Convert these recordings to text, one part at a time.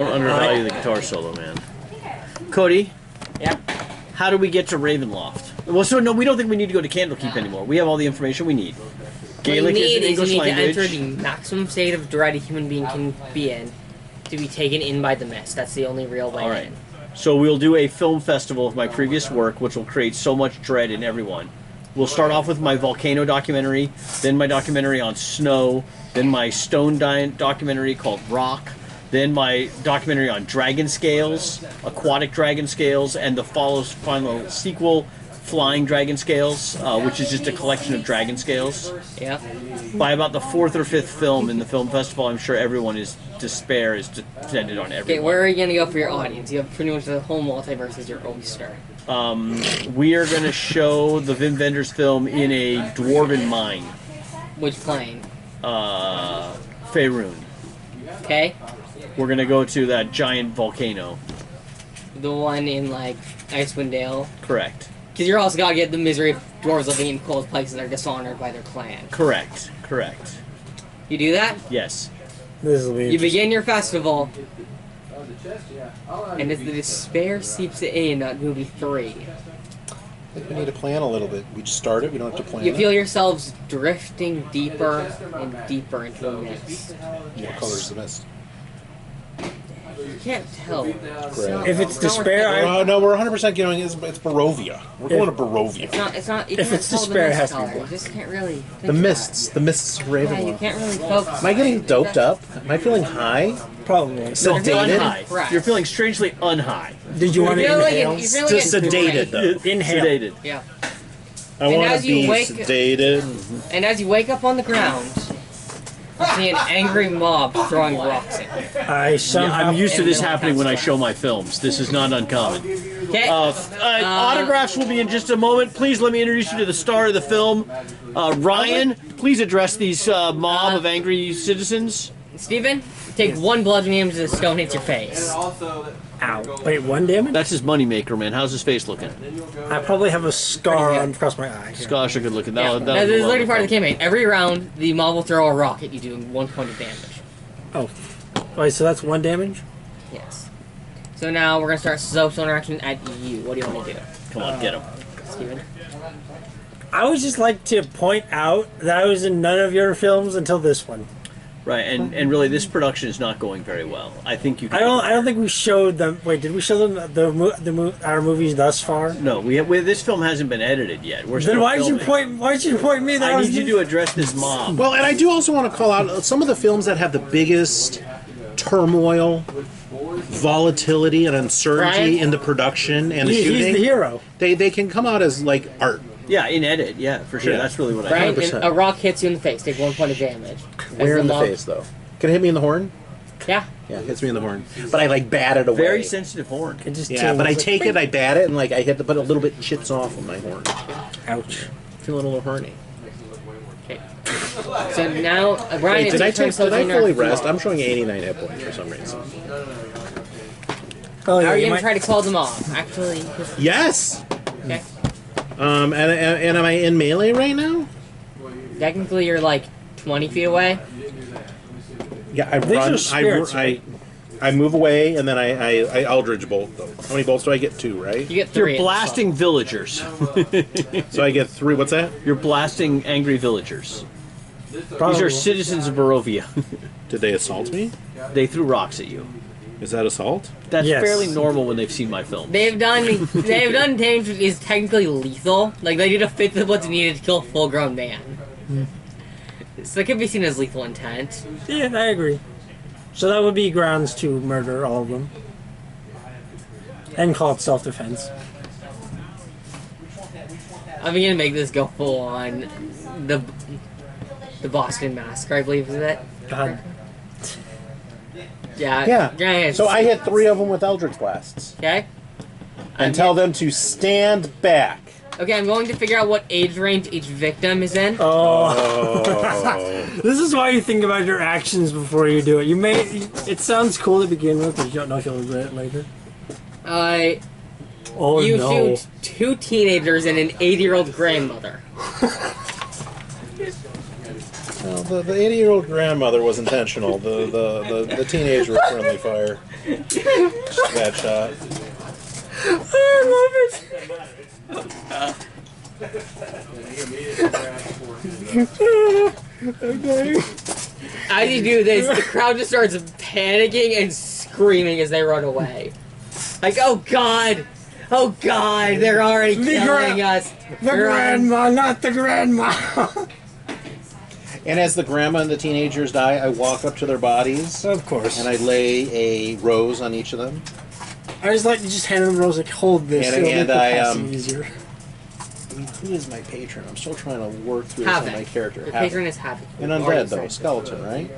Don't undervalue the guitar solo, man. Cody? Yep. How do we get to Ravenloft? Well, so no, we don't think we need to go to Candlekeep anymore. We have all the information we need. Gaelic is an English language. To enter the maximum state of dread a human being can be in to be taken in by the mist. That's the only real way. All right. So we'll do a film festival of my previous work, which will create so much dread in everyone. We'll start off with my volcano documentary, then my documentary on snow, then my stone documentary called Rock, then my documentary on dragon scales, aquatic dragon scales, and the final sequel, Flying Dragon Scales, which is just a collection of dragon scales. Yeah. By about the fourth or fifth film in the film festival, I'm sure everyone's despair is descended on everyone. Okay, where are you going to go for your audience? You have pretty much the whole multiverse as your oyster. We are going to show the Wim Wenders film in a dwarven mine. Which plane? Faerun. Okay. We're going to go to that giant volcano. The one in, like, Icewind Dale? Correct. Because you're also got to get the misery of dwarves living in cold places that are dishonored by their clan. Correct. Correct. You do that? Yes. This will be you begin your festival, and as the despair seeps in on movie 3, I think we need to plan a little bit. We just started, we don't have to plan you feel yourselves drifting deeper and deeper into a mist. What color is the mist? You can't tell. If it's despair, no, we're 100% going. It's Barovia. We're going to Barovia. It's not. If it's despair, it has to be color. You just can't really. The mists of Ravenloft. Yeah, you can't really focus. Am I getting doped up? Am I feeling high? probably. Sedated? Right. You're feeling strangely unhigh. Did you want to inhale? You feel like it's Sedated, though. Inhale. Sedated. Yeah. I want to be sedated. And as you wake up on the ground, you see an angry mob throwing rocks at you. I'm used to this happening when I show my films. This is not uncommon. Okay. Autographs will be in just a moment. Please let me introduce you to the star of the film. Ryan, please address these mob of angry citizens. Steven, take one bludgeoning damage as the stone hits your face. Ow. Wait, 1 damage? That's his moneymaker, man. How's his face looking? I probably have a scar across my eye. Scars are good looking. Now, this is literally part of the campaign. Every round, the mob will throw a rock at you, doing 1 point of damage. Oh. Wait, so that's 1 damage? Yes. So now we're going to start social interaction at you. What do you want to do? Come on, get him. Steven? I would just like to point out that I was in none of your films until this one. Right, and really, this production is not going very well. I think you. I don't think we showed them. Wait, did we show them our movies thus far? No, this film hasn't been edited yet. We're then why did you point me? I need you to address this mob. Well, and I do also want to call out some of the films that have the biggest turmoil, volatility, and uncertainty in the production and the shooting. He's the hero. They can come out as like art. Yeah, in edit, yeah, for sure. Yeah. That's really what I Right? think. And a rock hits you in the face. Take 1 point of damage. Where in the face, though? Can it hit me in the horn? Yeah. Yeah, it hits me in the horn. But I like bat it away. Very sensitive horn. It just Yeah, but I take it, I bat it, and like I hit but a little bit chips off of my horn. Ouch. Feeling a little horny. Okay. So now, Brian, Wait, did I fully rest? I'm I'm showing 89 hit points for some reason. Oh, How yeah, are you you going might... to try to call them off? Actually. Yes! Okay. And am I in melee right now? Technically, you're like 20 feet away. Yeah, I These run. are spirits, I move away, and then I Eldritch bolt them. How many bolts do I get? 2, right? You get 3. You're blasting villagers. So I get 3. What's that? You're blasting angry villagers. Probably. These are citizens of Barovia. Did they assault me? They threw rocks at you. Is that assault? That's Yes. fairly normal when they've seen my film. They've done damage which is technically lethal. Like, they did a fifth of what's needed to kill a full-grown man. So it could be seen as lethal intent. Yeah, I agree. So that would be grounds to murder all of them. And call it self-defense. I'm gonna make this go full on the Boston Massacre, I believe, is it? God. Yeah. So I hit 3 of them with Eldritch Blasts. Okay. And tell them to stand back. Okay, I'm going to figure out what age range each victim is in. Oh. This is why you think about your actions before you do it. It sounds cool to begin with, but you don't know if you'll regret it later. You no. shoot 2 teenagers and an 80-year-old grandmother. the 80-year-old grandmother was intentional. The teenager was friendly fire. Just bad shot. I love it. As you do this, the crowd just starts panicking and screaming as they run away. Like, oh god! Oh god, they're already killing us! The grandma, not the grandma! And as the grandma and the teenagers die, I walk up to their bodies. Of course. And I lay a rose on each of them. I just like to just hand them the rose, like, hold this. And- it'll and make the I, passing easier. I mean, who is my patron? I'm still trying to work through Havoc. this on my character. The Havoc. patron is Havoc. An undead, though. A skeleton, right?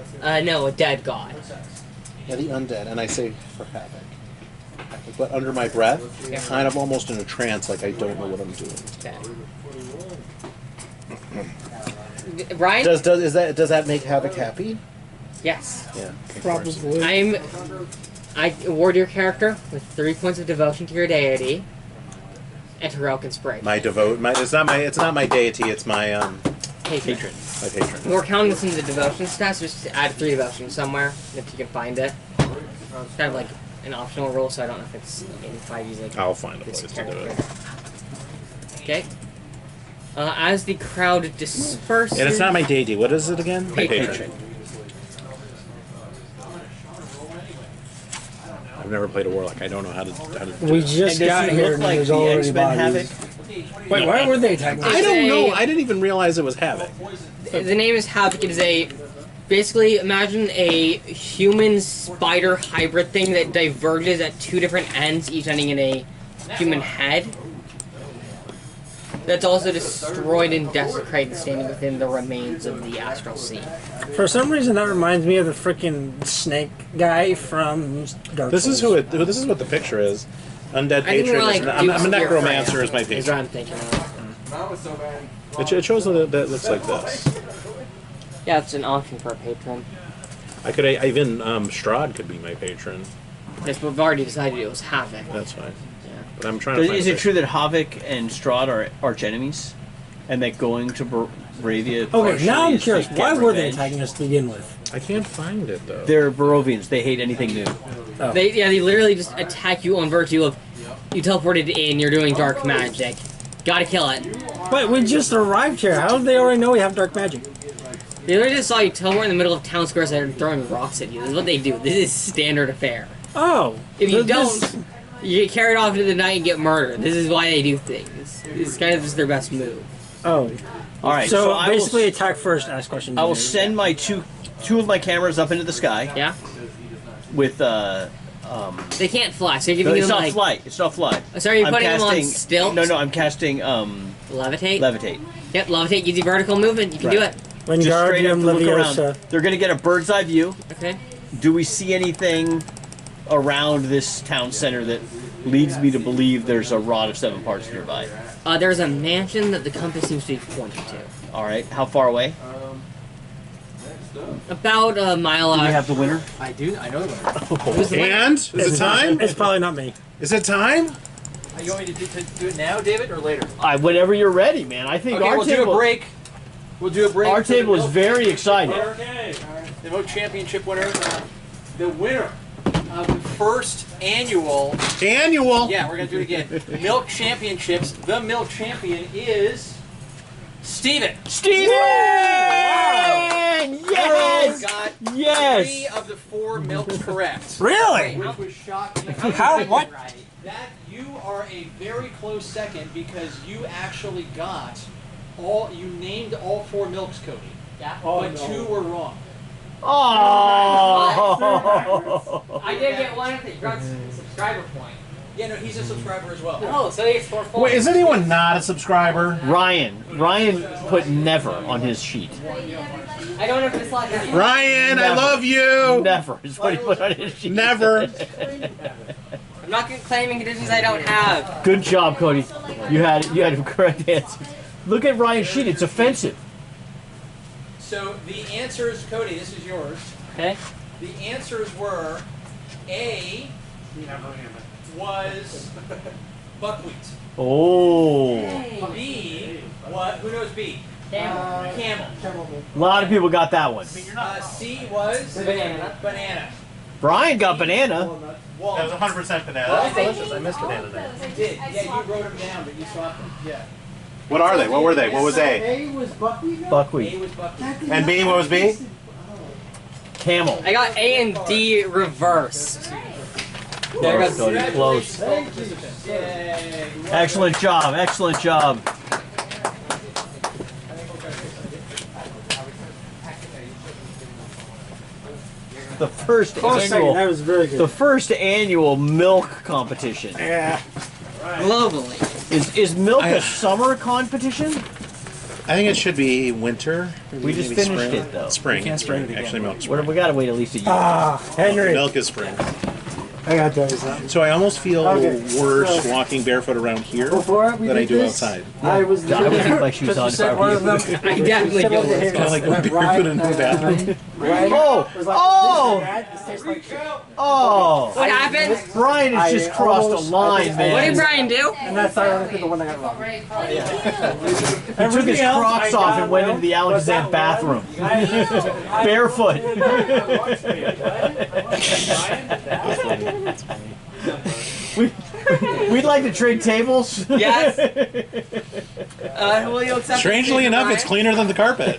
No, a dead god. Yeah, the undead. And I say for Havoc. But under my breath, kind of almost in a trance, like I don't know what I'm doing. Okay. Ryan? Does that make Havoc happy? Yes. Yeah. of course. Probably. I award your character with 3 points of devotion to your deity and heroic inspiration. It's not my deity. It's my Patron. My patron. We're counting this in the devotion stats. Just add 3 devotion somewhere if you can find it. It's kind of like an optional rule, so I don't know if it's in 5e. Like I'll find a this place to do character. it. Okay. As the crowd disperses, And it's not my deity. What is it again? My Patron. patron. I've never played a warlock. I don't know how to do We it. just And got does he here look and like there's the already X-Men bodies. Havoc? Wait, why were they attacking? I don't know. Say- I didn't even realize it was Havoc. The name is Havoc. It is basically imagine a human spider hybrid thing that diverges at 2 different ends, each ending in a human head. That's also destroyed and desecrated, standing within the remains of the astral sea. For some reason, that reminds me of the freaking snake guy from Dark This is Souls. this is what the picture is. Undead I think patron. more like I'm a Dukes of necromancer. Eberron Is my is what patron. I'm thinking of. It shows that it looks like this. Yeah, it's an option for a patron. I even Strahd could be my patron. Yes, but we've already decided it was Havoc. That's fine. Yeah. But I'm trying to. Find Is it true that Havoc and Strahd are arch enemies, and that going to Barovia? Okay, now I'm partially is curious. to Why get were they revenge? attacking us to begin with? I can't find it though. They're Barovians. They hate anything new. Oh. They literally just attack you on virtue of you teleported in, you're doing dark magic. Gotta kill it. But we just arrived here. How did they already know we have dark magic? They literally just saw you teleport in the middle of town squares and are throwing rocks at you. This is what they do. This is standard affair. Oh. If you this- don't, you get carried off into the night and get murdered. This is why they do things. It's kind of just their best move. Oh. All right. So, I will basically, attack first, ask questions. I will later. send my two of my cameras up into the sky Yeah? with They can't fly, so you're No, giving it's them not like... flight. It's not flight. Sorry, you're I'm putting them on casting- stilts? No, I'm casting Levitate? levitate. Yep, levitate gives you vertical movement. You can do Right. it. Just straight up Wingardium to look around. Leviosa. They're going to get a bird's eye view. Okay. Do we see anything around this town center that leads me to believe there's a rod of 7 parts nearby? There's a mansion that the compass seems to be pointing to. All right. How far away? About a mile Do we out. have the winner? I do. I know the winner. Who's the winner? And is it time? It's probably not me. Is it time? You want me to do it now, David, or later? Whenever you're ready, man. I think Okay, our we'll table. do a break. We'll do a break. Our for the table is Milk very excited. Okay. The Milk Championship winner. The winner of the first annual. Annual. Yeah, we're gonna do it again. Milk Championships. The Milk Champion is Steven. Steven! Steven Yes! got 3 Yes! of the 4 milks correct. Really? Which was shocking. How? What? That you are a very close second because you actually got you named all 4 milks, Cody. Yeah. But 2 were wrong. Oh! I did get one of the subscriber point. Yeah, no, he's a subscriber as well. Oh, so he gets 4 points. Wait, is anyone not a subscriber? Ryan put never on his sheet. I don't know if it's like that. Ryan, I Never. love you. Never is what he put on his sheet. Never. I'm not claiming conditions I don't have. Good job, Cody. You had a correct answer. Look at Ryan's sheet. It's offensive. So the answers, Cody, this is yours. Okay. The answers were A was buckwheat. Oh. B, what? Who knows B? Camel. A lot of people got that one. C was banana. Brian got banana. That was 100% banana. That's delicious. I missed banana there. You did. Yeah, you wrote them down, but you swapped them. Yeah. What are they? What were they? What was A? A was buckwheat. A Buckwheat. was buckwheat. And B, what was B? Camel. I got A and D reversed. There goes. Cody, close. Yay. Excellent job. Excellent job. The first That annual, was very good. the first annual milk competition. Yeah. Globally. Is milk a summer competition? I think it should be winter. We just maybe finished spring. it though. Spring. can't spring it again. Actually, milk. What, we gotta wait at least a year. Ah, Henry. Milk is spring. I gotta tell you something. So I almost feel Okay, worse so- walking barefoot around here Before we than I did do this, outside. I was. I would keep my shoes on if I were you. I definitely feel this. Kind of like going barefoot into the bathroom. Oh! What happened? Brian has just crossed a line, man. What did Brian do? And that's ironically the one I got wrong. He took his Crocs off and went into the Alexander bathroom. Barefoot. We'd like to trade tables. Yes. Will you accept? Strangely enough, it's cleaner than the carpet.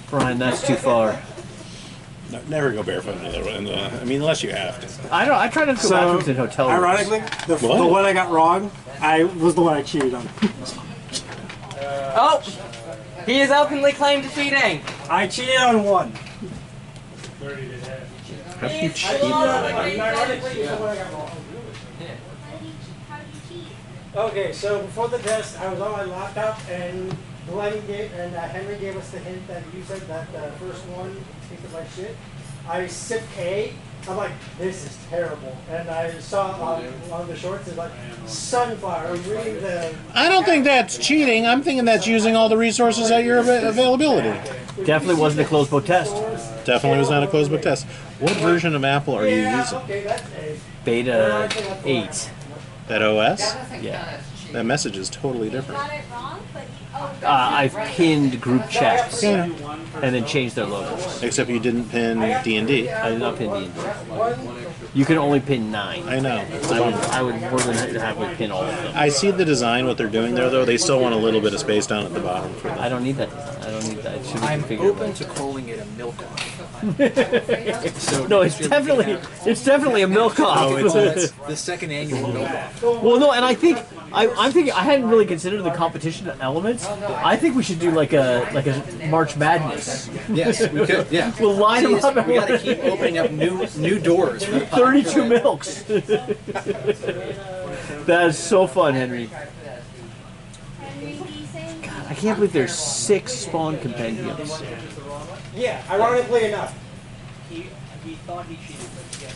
Brian, that's too far. No, never go barefoot I mean, unless you have to. I don't. I try not to go So, bathrooms in hotel rooms. ironically, the What? one I got wrong, I was the one I cheated on. Oh, he is openly claimed defeating. I cheated on one. How do you cheat? Okay, so before the test, I was on my laptop, and Henry gave us the hint that you said that the first one tasted like shit. I sipped A. I'm like, this is terrible. And I saw on the shorts, it's like, sunflower. I'm reading the... I don't think that's cheating. I'm thinking that's using all the resources at your availability. Definitely wasn't a closed book test. Definitely was not a closed book test. What version of Apple are you using? Okay, that's A. Beta 8. That OS? Yeah. That message is totally different. I've pinned group chats Yeah. and then changed their logos. Except you didn't pin D&D. I did not pin D&D. You can only pin 9. I know. I would more than happily pin all of them. I see the design, what they're doing there, though. They still want a little bit of space down at the bottom for I that. don't need that design. I don't need that. It should be I'm configured. open to calling it a milk off. So No, it's definitely a milk off. Oh, it's the second annual milk off. Well, no, and I'm thinking I hadn't really considered the competition elements. I think we should do like a March Madness. Yes, we could. Yeah. We'll line them up. We got to keep opening up new doors. For the 32 milks. That is so fun, Henry. God, I can't believe there's 6 spawn compendiums. Yeah, ironically enough. He thought he cheated, but yes.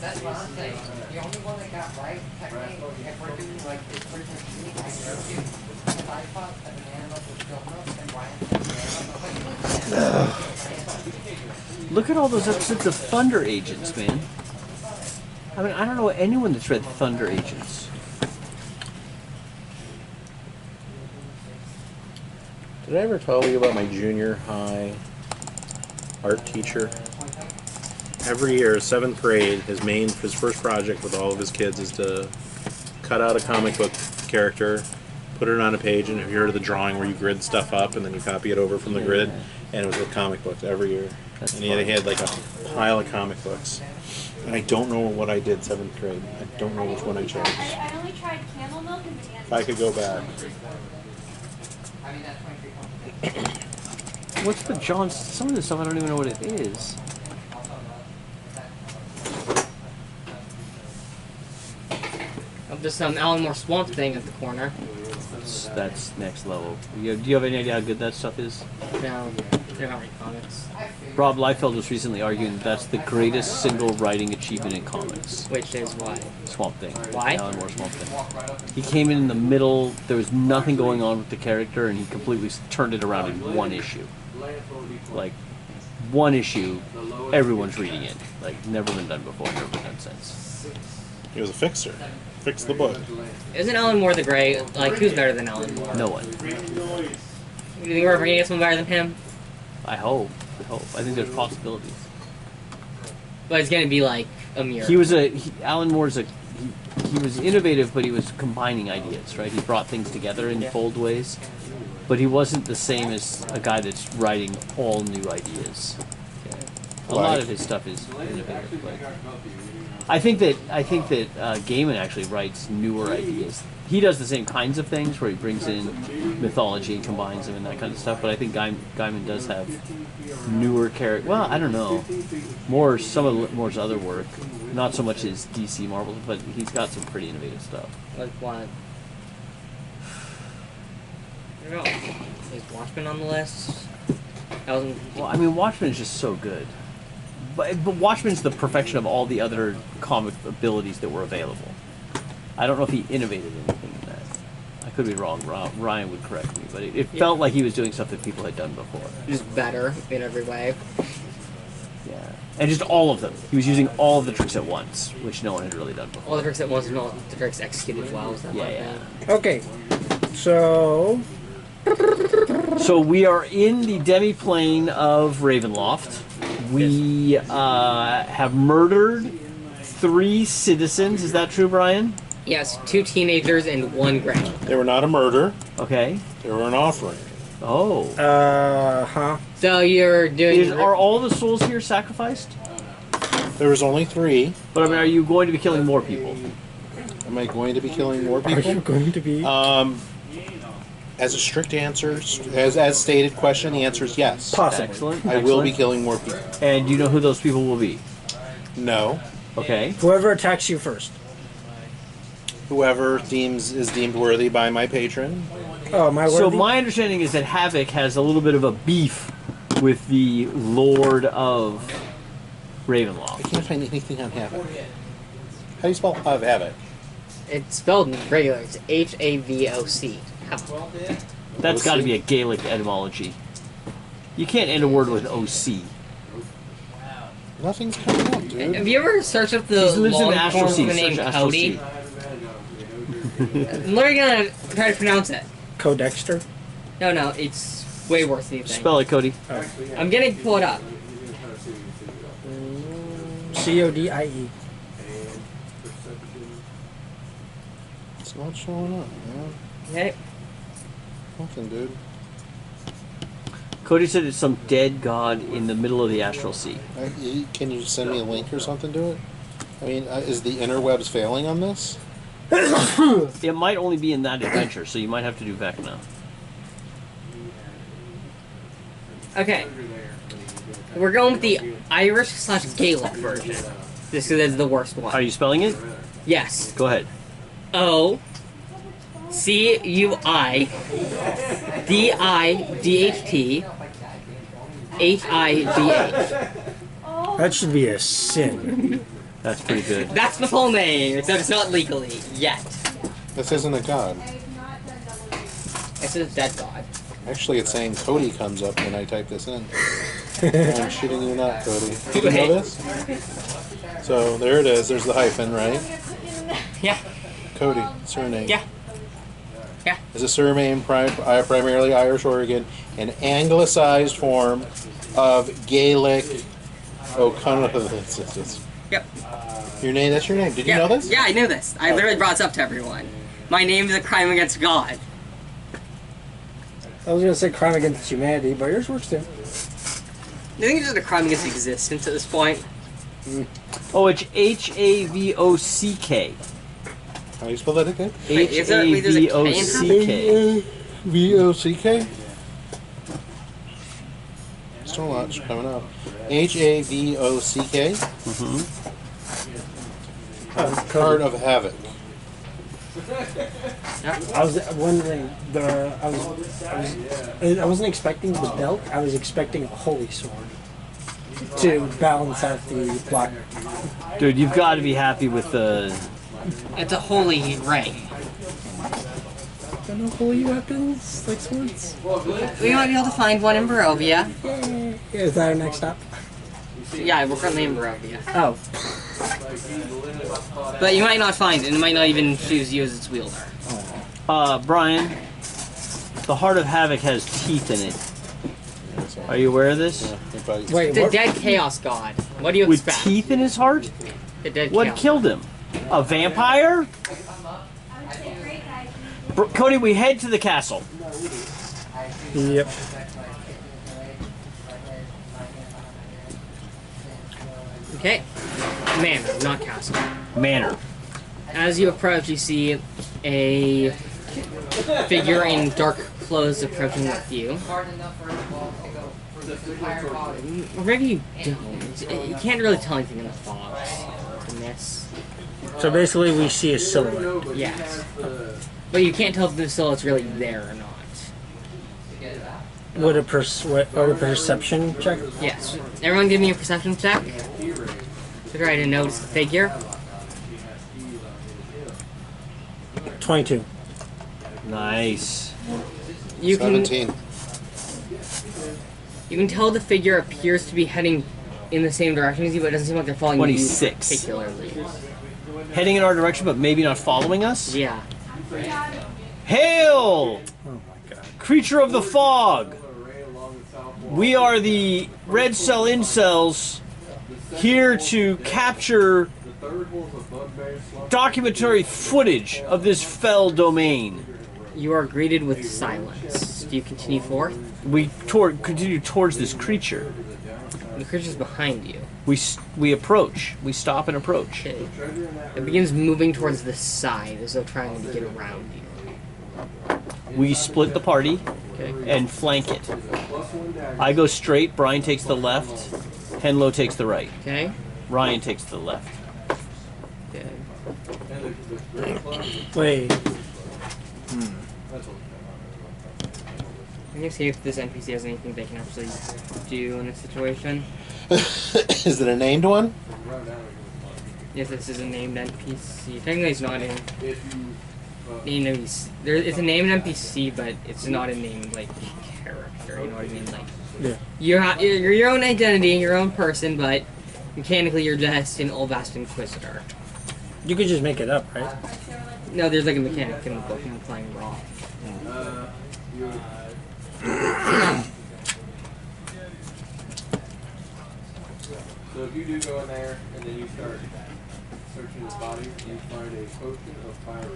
That's what I'm saying. The only one that got right, technically, if we're doing like this person cheating, I sure do. If I thought that banana milk was still milk, then Brian was Look at all those episodes of Thunder Agents, man. I mean, I don't know anyone that's read Thunder Agents. Did I ever tell you about my junior high art teacher? Every year, 7th grade, his first project with all of his kids is to cut out a comic book character, put it on a page, and have you heard of the drawing where you grid stuff up and then you copy it over from the grid? And it was with comic books every year. And he had like a pile of comic books. And I don't know what I did 7th grade. I don't know which one I chose. I only tried camel milk and banana. If I could go back. What's the John? Some of this stuff I don't even know what it is. Just some Alan Moore Swamp Thing at the corner. That's next level. Do you have any idea how good that stuff is? No, they're not like comics. Rob Liefeld was recently arguing that's the greatest single writing achievement in comics. Which is why. Swamp Thing. Why? Alan Moore Swamp Thing. He came in the middle, there was nothing going on with the character, and he completely turned it around in one issue. Like, one issue, everyone's reading it. Like, never been done before, never been done since. He was a fixer. Fixed the book. Isn't Alan Moore the Grey? Like, who's better than Alan Moore? No one. You think we're ever gonna get someone better than him? I hope. I think there's possibilities. But it's gonna be like a mirror. Alan Moore's he was innovative, but he was combining ideas, right? He brought things together in bold ways, but he wasn't the same as a guy that's writing all new ideas. A lot of his stuff is innovative, but I think that Gaiman actually writes newer ideas. He does the same kinds of things where he brings in mythology and combines them and that kind of stuff. But I think Gaiman does have newer characters. Well, I don't know. Some of Moore's other work, not so much his DC Marvel, but he's got some pretty innovative stuff. Like what? I don't know. Is Watchmen on the list? Well, I mean, Watchmen is just so good. But Watchmen's the perfection of all the other comic abilities that were available. I don't know if he innovated anything in that. I could be wrong. Ryan would correct me, but it felt like he was doing stuff that people had done before. Just better in every way. Yeah, and just all of them. He was using all of the tricks at once, which no one had really done before. All the tricks at once and all the tricks executed well. Yeah. Okay, so we are in the demi-plane of Ravenloft. We have murdered 3 citizens. Is that true, Brian? Yes, 2 teenagers and 1 gray. They were not a murder. Okay. They were an offering. Oh. So you're doing... Are all the souls here sacrificed? There was only 3. But I mean, are you going to be killing more people? Am I going to be killing more people? Are you going to be? As a strict answer, as stated question, the answer is yes. Possibly. Excellent. I will be killing more people. And do you know who those people will be? No. Okay. Whoever attacks you first. Whoever is deemed worthy by my patron. Oh, my So worthy? my understanding is that Havoc has a little bit of a beef with the Lord of Ravenloft. I can't find anything on Havoc. How do you spell Havoc? It's spelled regular. It's H-A-V-O-C. That's got to be a Gaelic etymology. You can't end a word with O-C. Nothing's coming up, dude. Have you ever searched up the He lives in long Astral form of Sea. the name Search Astral Cody? Sea. I'm literally gonna try to pronounce it. Codexter? No, it's way worse than you think. Spell it, Cody. I'm gonna pull it up. C-O-D-I-E. It's not showing up, man. Okay. Nothing, dude. Cody said it's some dead god in the middle of the Astral Sea. Can you send me a link or something to it? I mean, is the interwebs failing on this? It might only be in that adventure, so you might have to do Vecna. Okay. We're going with the Irish/Gaelic version. Just because it's the worst one. Are you spelling it? Yes. Go ahead. O-C-U-I-D-H-T-H-I-V-A. That should be a sin. That's pretty good. That's the full name, except it's not legally yet. This isn't a god. It's a dead god. Actually, it's saying Cody comes up when I type this in. I'm shooting you not, Cody. Did you know this? So there it is. There's the hyphen, right? Yeah. Cody, surname. Yeah. Yeah. Is a surname primarily Irish Oregon, an anglicized form of Gaelic O'Connell. Yep. Your name? That's your name. Did you know this? Yeah, I knew this. I literally brought this up to everyone. My name is a crime against God. I was going to say crime against humanity, but yours works too. I think it's just a crime against existence at this point. Oh, it's H-A-V-O-C-K. How do you spell that again? H-A-V-O-C-K. V-O-C-K? Still not coming up. H-A-V-O-C-K? Mm-hmm. Card of Havoc. I was wondering I wasn't expecting the belt. I was expecting a holy sword to balance out the block. Dude, you've got to be happy with the... It's a holy ring. Got no holy weapons like swords. We might be able to find one in Barovia. Yay. Is that our next stop? Yeah, we're currently in Barovia. Oh, But you might not find it, and it might not even choose you as its wielder. Brian, the Heart of Havoc has teeth in it. Are you aware of this? wait, The what? dead Chaos God. What do you With expect? teeth in his heart? The dead What Chaos killed him? A vampire? I would say great guys. Cody, we head to the castle. Yep. Okay. Manor, not castle. Manor. As you approach, you see a figure in dark clothes approaching with you. Hard enough for a ball to go through the entire body. Or maybe you don't. You can't really tell anything in the fog. The mist. So basically, we see a silhouette. Yes. But you can't tell if the silhouette's really there or not. Would a perception check? Yes. Everyone give me a perception check. To try to notice the figure. 22. Nice. You can 17. you can tell the figure appears to be heading in the same direction as you, but it doesn't seem like they're following 26. you particularly. Heading in our direction, but maybe not following us? Yeah. Hail! Oh my god. Creature of the fog! We are the Red Pill Incells, here to capture documentary footage of this fell domain. You are greeted with silence. Do you continue forth? We continue towards this creature. The creature's behind you. We approach. We stop and approach. Okay. It begins moving towards the side as though trying to get around you. We split the party Okay. and flank it. I go straight, Brian takes the left, Henlo takes the right, Okay. Ryan takes the left. Okay. Wait. I'm gonna see if this NPC has anything they can actually do in this situation. Is it a named one? If this is a named NPC. Technically it's not a named NPC. It's a named NPC, but it's not a named, like, character, you know what I mean? Like, Yeah. you're your own identity, your own person, but mechanically you're just an Olvast Inquisitor. You could just make it up, right? No, there's like a mechanic in the book I'm playing raw. So if you do go in there and then you start searching his body, you find a potion of fire.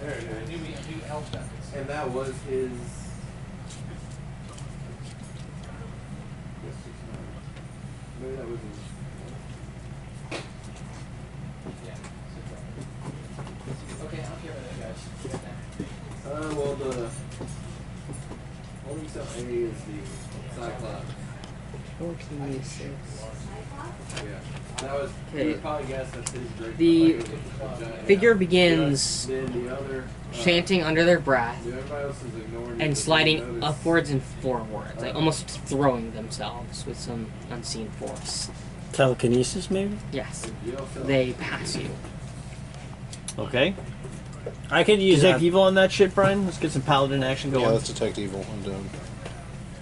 There it is. New elf weapons. And that was his. Maybe that was his. Yeah. Okay, I'll give it that, guys. Well, the only cell A is the Cyclops. 14d6. Yeah. That was, Okay. you would probably guess that's his great. The like, giant- figure begins Then the other, chanting under their breath everybody else is ignoring and it. sliding upwards and forwards, like almost throwing themselves with some unseen force. Telekinesis, maybe? Yes. They pass you. Okay. I could use Detect that. evil on that shit, Brian. Let's get some paladin action going. Yeah, let's detect evil. I'm doing.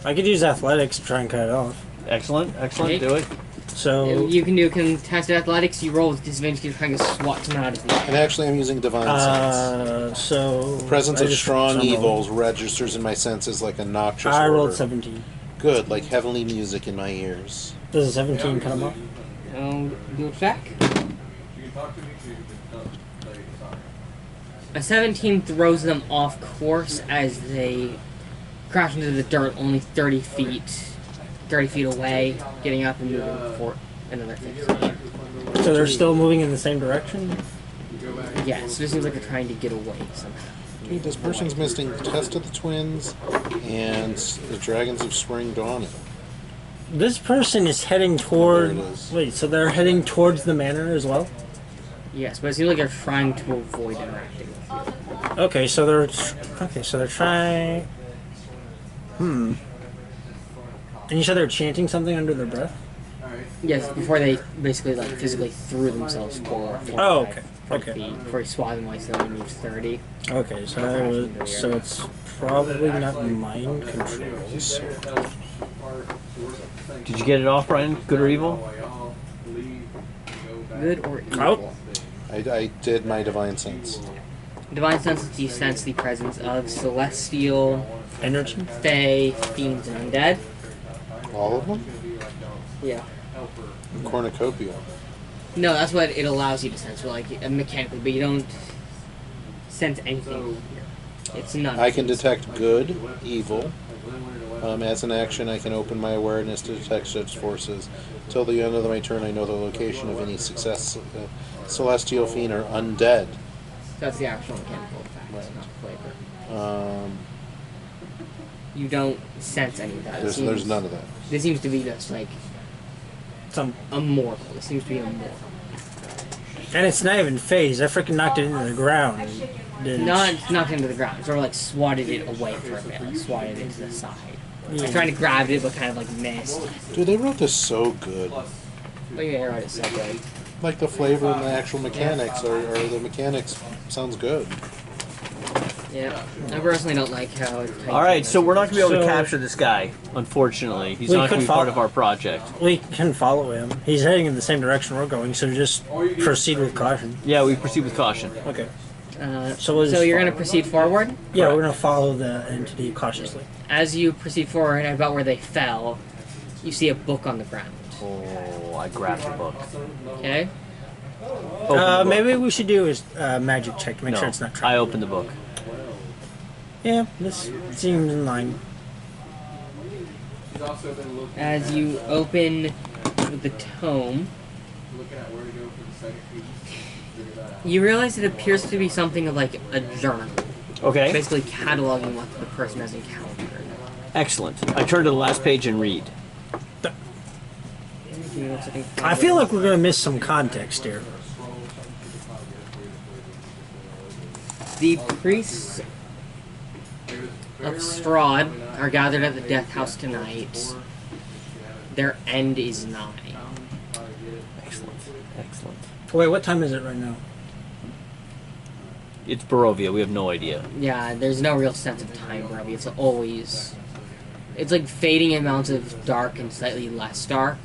I could use athletics to try and cut it off. Excellent, excellent. Okay. Do it. So, You can do contested athletics. You roll with disadvantage. You're trying to swat someone out of the And actually, I'm using divine sense. so Presence I of just- strong some roll. evils registers in my senses like a noxious I rolled order. 17. Good, like heavenly music in my ears. Does a 17 cut him off? Do a check. You can talk to me, so you can like, sorry. A 17 throws them off course as they crash into the dirt only 30 feet away, getting up and moving for another 15. So they're still moving in the same direction? Yes, it seems like they're trying to get away somehow. Okay, this person's missing Test of the Twins and the Dragons of Spring Dawning. This person is heading toward... There it is. Wait, so they're heading towards the manor as well? Yes, but it seems like they're trying to avoid interacting with you. Okay, so they're... Okay, so they're trying... And you said they're chanting something under their breath? Yes, before they basically like physically threw themselves forward. Oh, okay. Okay. Before he swatted them, so they moved 30. Okay, so it's probably not mind control. Did you get it off, Brian? Good or evil? Good or evil? I did my divine sense. Divine sense, you sense the presence of celestial energy, fae, fiends, and undead. All of them? Yeah. Cornucopia. No, that's what it allows you to sense, like mechanically, but you don't sense anything. It's none. I can detect good, evil. As an action, I can open my awareness to detect such forces. Till the end of my turn, I know the location of any celestial fiend or undead. That's the actual mechanical effect, Right. not flavor. You don't sense any of that. There's none of that. This seems to be just like some immortal. It seems to be immortal. And it's not even phased. I freaking knocked it into the ground. Not knocked into the ground. Sort of like swatted it away from it, like swatted it to the side. Like trying to grab it, but kind of like missed. Dude, they wrote this so good. Look at it, so good. Like the flavor and the actual mechanics, or the mechanics sounds good. Yeah, I personally don't like how it. All right, so we're not going to be able to capture this guy, unfortunately. He's not going to be part of our project. We can follow him. He's heading in the same direction we're going, so just proceed with caution. Yeah, we proceed with caution. Okay. So you're going to proceed forward? Yeah, we're going to follow the entity cautiously. As you proceed forward, about where they fell, you see a book on the ground. Oh, I grabbed the book. Okay. Maybe we should do a magic check to make sure it's not trapped. I opened the book. Yeah, this seems in line. As you open the tome, you realize it appears to be something of like a journal. Okay. Basically cataloging what the person has encountered. Excellent. I turn to the last page and read. I feel like we're going to miss some context here. The priests of Strahd are gathered at the death house tonight. Their end is nigh. Excellent. Excellent. Wait, what time is it right now? It's Barovia. We have no idea. Yeah, there's no real sense of time, Robbie. It's always... It's like fading amounts of dark and slightly less dark.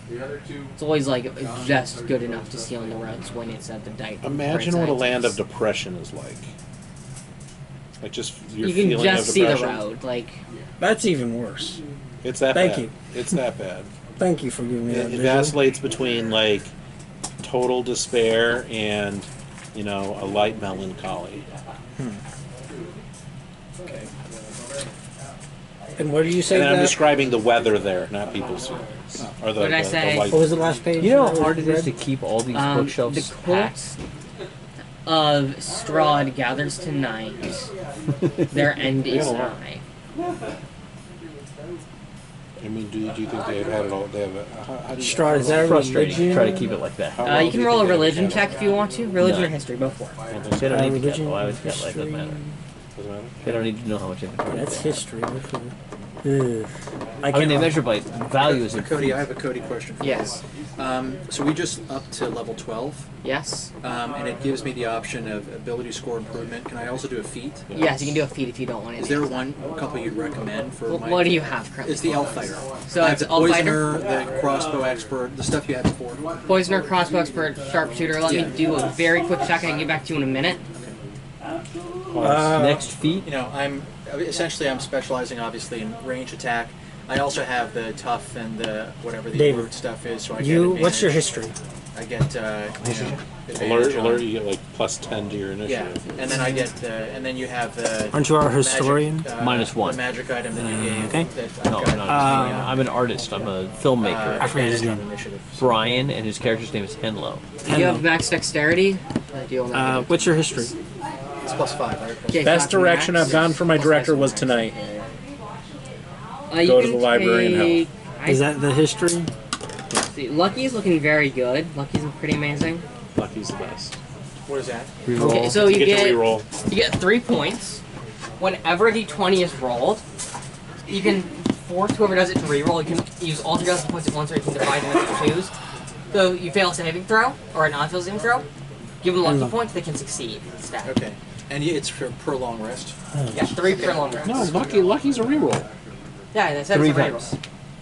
It's always like just good enough to see on the roads when it's at the night. Imagine what a land of depression is like. Like just your you can feeling just of see the depression. road, like that's even worse. It's that Thank bad. you. It's that bad. Thank you for giving me that. It vacillates between like total despair and a light melancholy. Okay. And what did you say? And I'm describing the weather there, not people's feelings. Or the, what did I say? What was the last page? You know how hard it is to keep all these bookshelves the packed? of Strahd gathers tonight. Their end is nigh. I mean, do you think they've had it all? They have a Strahd, is that frustrating. Try to keep it like that. You can roll a religion check if you want to. Religion or history, both for it. They don't need to get. religion, Why would that like doesn't matter? They don't need to know how much inventory. That's history. I mean, they measure by values. Cody, I have a Cody question for Yes. you. So we just up to level 12. Yes. And it gives me the option of ability score improvement. Can I also do a feat? Yes, you can do a feat if you don't want it. Is there a couple you'd recommend for my... What do you have currently? It's the Elf Fighter. So I have it's the Elf Poisoner, Fighter? the Crossbow Expert, the stuff you had before. Poisoner, Crossbow Expert, Sharpshooter. Let me do a very quick check and I can get back to you in a minute. Next feat? I'm specializing obviously in range attack. I also have the tough and the whatever the alert stuff is, so I get advantage. What's your history? I get alert. You get like +10 to your initiative. Yeah, and then I get and then you have the. Aren't you our historian? -1. The magic item that you gave. Okay. That No, I'm an artist. I'm a filmmaker. I forget his name. Brian, and his character's name is Henlo. Do you have max dexterity? What's your history? It's +5. Right? Okay, Best direction I've gone for my director was tonight. Go to the library and help. Is that the history? See, Lucky's looking very good. Lucky's pretty amazing. Lucky's the best. What is that? Reroll. Okay, so you to reroll. get 3 points. Whenever the 20 is rolled, you can force whoever does it to reroll. You can use all together points at once, or you can divide them into 2s. So you fail a saving throw or a non-fail saving throw. Give them lucky points; they can succeed instead. Okay, and it's for per long rest. Yeah, 3 per long rest. No, Lucky's a reroll. Yeah, that said 3 it's a times. reroll.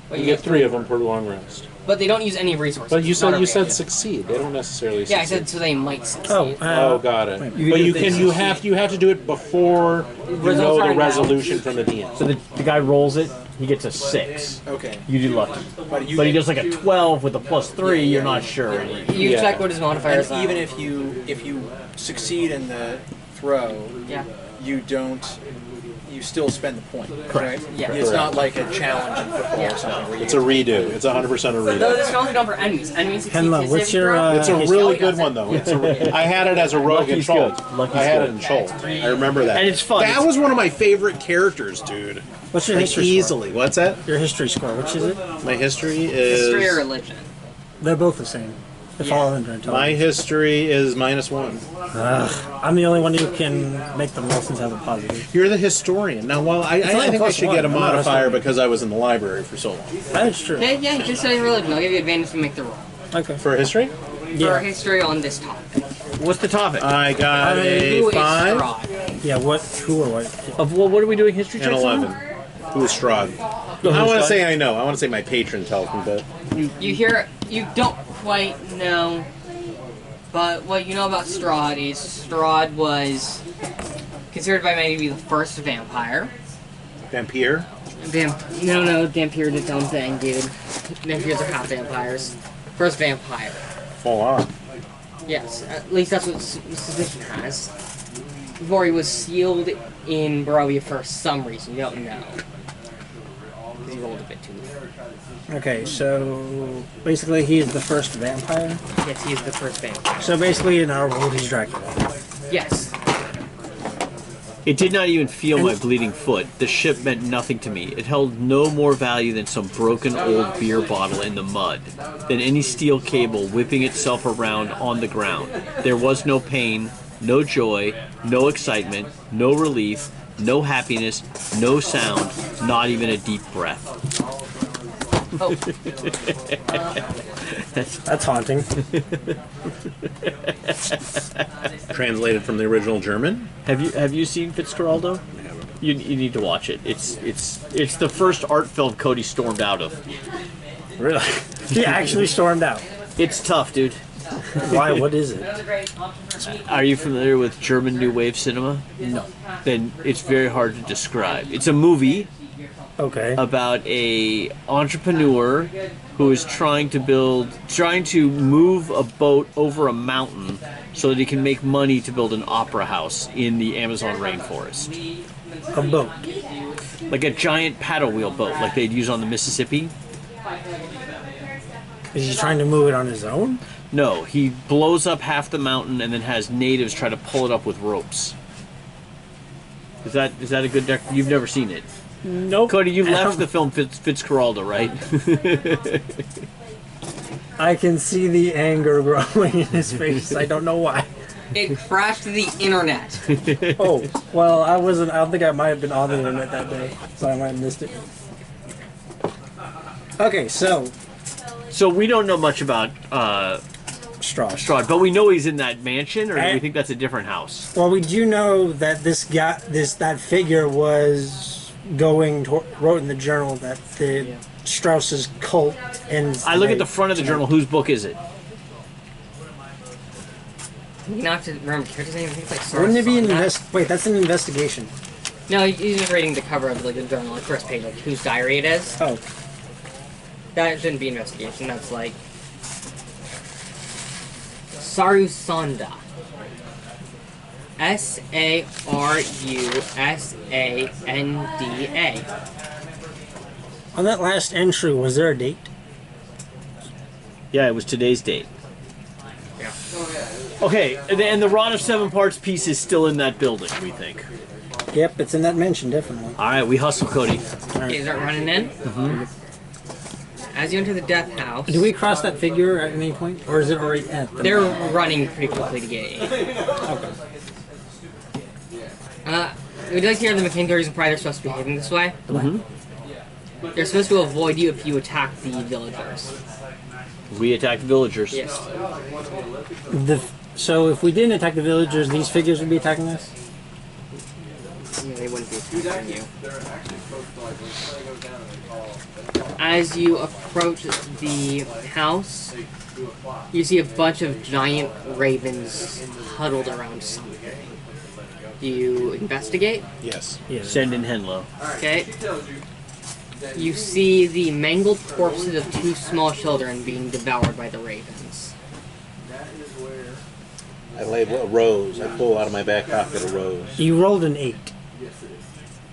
But You get 3 of them per long rest. But they don't use any resources. But you It's not said a you said random. succeed. They don't necessarily succeed. Yeah, I said so they might succeed. Oh, got it. wait, But you you can can do you have to do it before you Results know are the announced. resolution from the DM. So the guy rolls it, he gets a 6. Okay. You do lucky. But But he does like a 12 with a +3, you're not sure. You Yeah. check what his modifiers And are. even if you succeed in the throw, Yeah. you don't. You still spend the point. Correct. Right? Yeah. It's not like a challenge in football Yeah. or something where you. It's a redo. It's 100% a Though redo. this can only done for enemies. Enemies succeed. Henlo, what's your, It's a history? really good one though. I had it as a rogue in Lucky's Chult. good. Lucky's I had it good. in Chult. I remember that. And it's fun. That It's- was one of my favorite characters, dude. What's your Like, history easily. What's that? score? Your history score, which is it? My history is. History or religion. They're both the same. If Yeah. all under My intelligence. history is -1. I'm the only one who can make the Wilsons have a positive. You're the historian. Now, while I only think I plus should one. get a I'm not a modifier historian. because I was in the library for so long. That's true. Yeah, yeah, you can study religion. I'll give you advantage to make the roll. Okay. For history? For history on this topic. What's the topic? I got a Who is 5 Strahd? Yeah, who or what? What are we doing history and checks on? 11. Who is Strahd? I want to say I know. I want to say my patron tells me, but You hear, you don't quite know, but what you know about Strahd is Strahd was considered by many to be the first vampire. Vampire? No, vampire did its own thing, dude. Vampires are half vampires. First vampire. Full on. Yes, at least that's what suspicion has. Before he was sealed in Barovia for some reason, you don't know. He rolled a bit too low. Okay, so basically he's the first vampire. Yes, he is the first vampire. So basically in our world he's Dracula. Yes. It did not even feel my bleeding foot. The ship meant nothing to me. It held no more value than some broken old beer bottle in the mud, than any steel cable whipping itself around on the ground. There was no pain, no joy, no excitement, no relief, no happiness, no sound, not even a deep breath. Oh. That's haunting. Translated from the original German. Have you seen Fitzcarraldo? You need to watch it. It's the first art film Cody stormed out of. Really? He actually stormed out. It's tough, dude. Why? What is it? Are you familiar with German New Wave cinema? No. Then it's very hard to describe. It's a movie Okay. about a entrepreneur who is trying to move a boat over a mountain so that he can make money to build an opera house in the Amazon rainforest. A boat. Like a giant paddle wheel boat like they'd use on the Mississippi. Is he trying to move it on his own? No, he blows up half the mountain and then has natives try to pull it up with ropes. Is that a good you've never seen it? Nope. Cody, you left the film Fitzcarraldo, right? I can see the anger growing in his face. I don't know why. It crashed the internet. Oh, well, I don't think I might have been on the internet that day, so I might have missed it. Okay, so So we don't know much about Strahd. but we know he's in that mansion, or do we think that's a different house? Well, we do know that that figure was wrote in the journal that the Strauss's cult ends. I look at the front of the journal. Whose book is it? You not have to remember character's name. I think it's like Wouldn't it be an Soros- Wait, that's an investigation. No, he's just reading the cover of like the journal, like first page, like whose diary it is. Oh, That shouldn't be investigation. That's like Sarusanda. Sarusanda. on that last entry, was there a date? Yeah, it was today's date. Yeah. Okay, and the Rod of Seven Parts piece is still in that building, we think. Yep, it's in that mention, definitely. All right, we hustle, Cody. Okay, start running in. As you enter the death house, Do we cross that figure at any point, or is it already at the they're running pretty quickly to get in. Okay. Would you like to hear the mechanical reason why they're supposed to be behaving this way? They're supposed to avoid you if you attack the villagers. We attack the villagers. Yes. So if we didn't attack the villagers, these figures would be attacking us? Yeah, they wouldn't be attacking you. They're actually supposed to, like, when somebody goes down in As you approach the house, you see a bunch of giant ravens huddled around something. Do you investigate? Yes. Send in Henlo. Okay. You see the mangled corpses of 2 small children being devoured by the ravens. I lay a rose. I pull out of my back pocket a rose. You rolled an 8.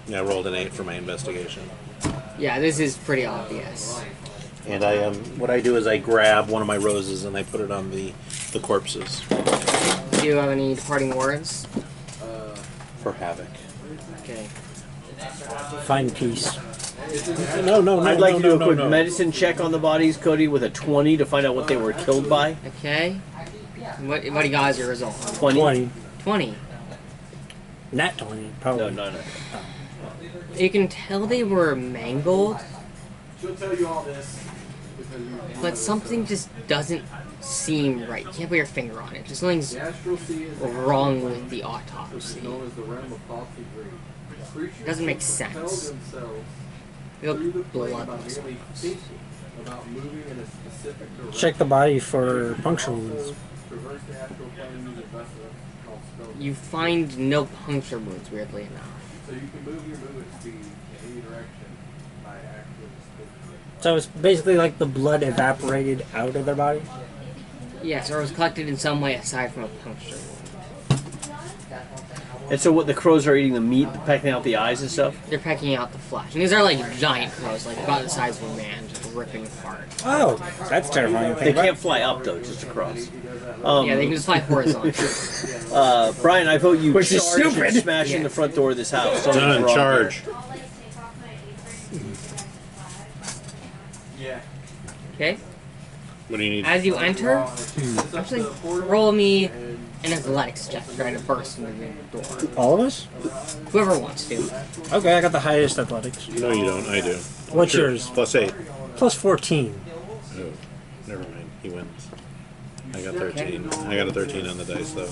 Yeah, I rolled an 8 for my investigation. Yeah, this is pretty obvious. And I what I do is I grab one of my roses and I put it on the corpses. Do you have any departing words? For havoc. Okay. Find peace. No. I'd like to do a quick medicine check on the bodies, Cody, with a 20 to find out what they were killed by. Okay. What do you got as your result? 20. 20. Nat 20, probably. No. You can tell they were mangled, She'll tell you all this. but something just doesn't seem right. You can't put your finger on it. Just something's The astral sea is wrong with the which is autopsy. known as the realm of falsely dream. Creatures Doesn't make propel sense. themselves They look through the plane by bloodless. merely thinking about moving in a specific direction. Check the body for puncture wounds. Traverse the astral plane using a vessel called stone. You find no puncture wounds, weirdly enough. So you can move your movement speed in any direction by actually thinking. So it's basically like the blood evaporated out of their body? Yes, or it was collected in some way aside from a puncture wound. And so what the crows are eating the meat, pecking out the eyes and stuff? They're pecking out the flesh. And these are like giant crows, like about the size of a man, just ripping apart. Oh, that's terrifying. They can't fly up though, just across. Yeah, they can just fly horizontally. Brian, I vote you Which is charge and stupid. smash in the front door of this house. Done. Something's wrong Charge. Yeah. Okay? What do you need? As you enter, actually, roll me an athletics check trying to burst into the door. All of us? Whoever wants to. Okay, I got the highest athletics. No, you don't. I do. What's Sure. yours? +8. Plus 14. Oh, never mind. He wins. I got 13. I got a 13 on the dice, though.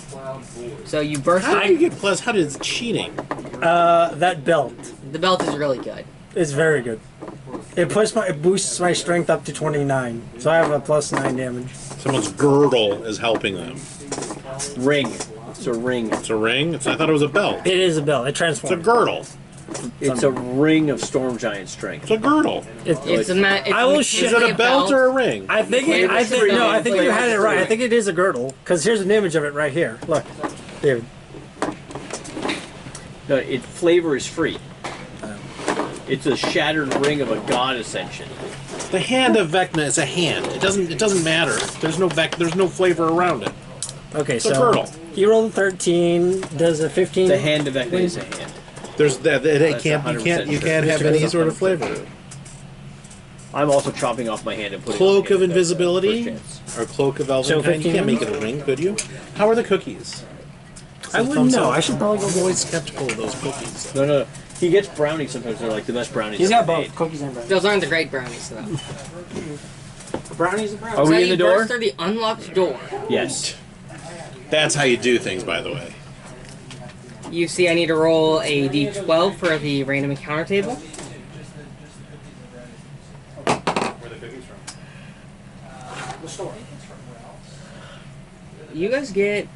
So you burst How do in. you get plus? How did cheating? That belt The belt is really good. is very good. It boosts my strength up to 29, so I have a plus 9 damage. Someone's girdle is helping them. Ring. It's a ring. It's a ring. I thought it was a belt. It is a belt. It It's a transforms. girdle. It's a ring of storm giant strength. It's a girdle. It's I will Is it a belt or a ring? I think you had it right. I think it is a girdle because here's an image of it right here. Look, David. No, flavor is free. It's a shattered ring of a god ascension. The hand of Vecna is a hand. It doesn't matter. There's no flavor around it. Okay, It's a so girdle. he rolled a 13. Does a 15? The hand of Vecna is a hand. There's that. It That's can't. You can't have any sort of flavor. I'm also chopping off my hand and putting Cloak it of on invisibility first chance. or cloak of elven So kind. You can't 15 make it a ring, could you? How are the cookies? I wouldn't know. I should probably go. I'm always skeptical of those cookies. No. He gets brownies sometimes. They're like the best brownies. He's got ever both made. cookies and bread. Those aren't the great brownies, though. Brownies and Are brownies. we So in the you door? burst through the unlocked door. Yes. That's how you do things, by the way. You see I need to roll a d12 for the random encounter table. Where the cookies from? The store. You guys get...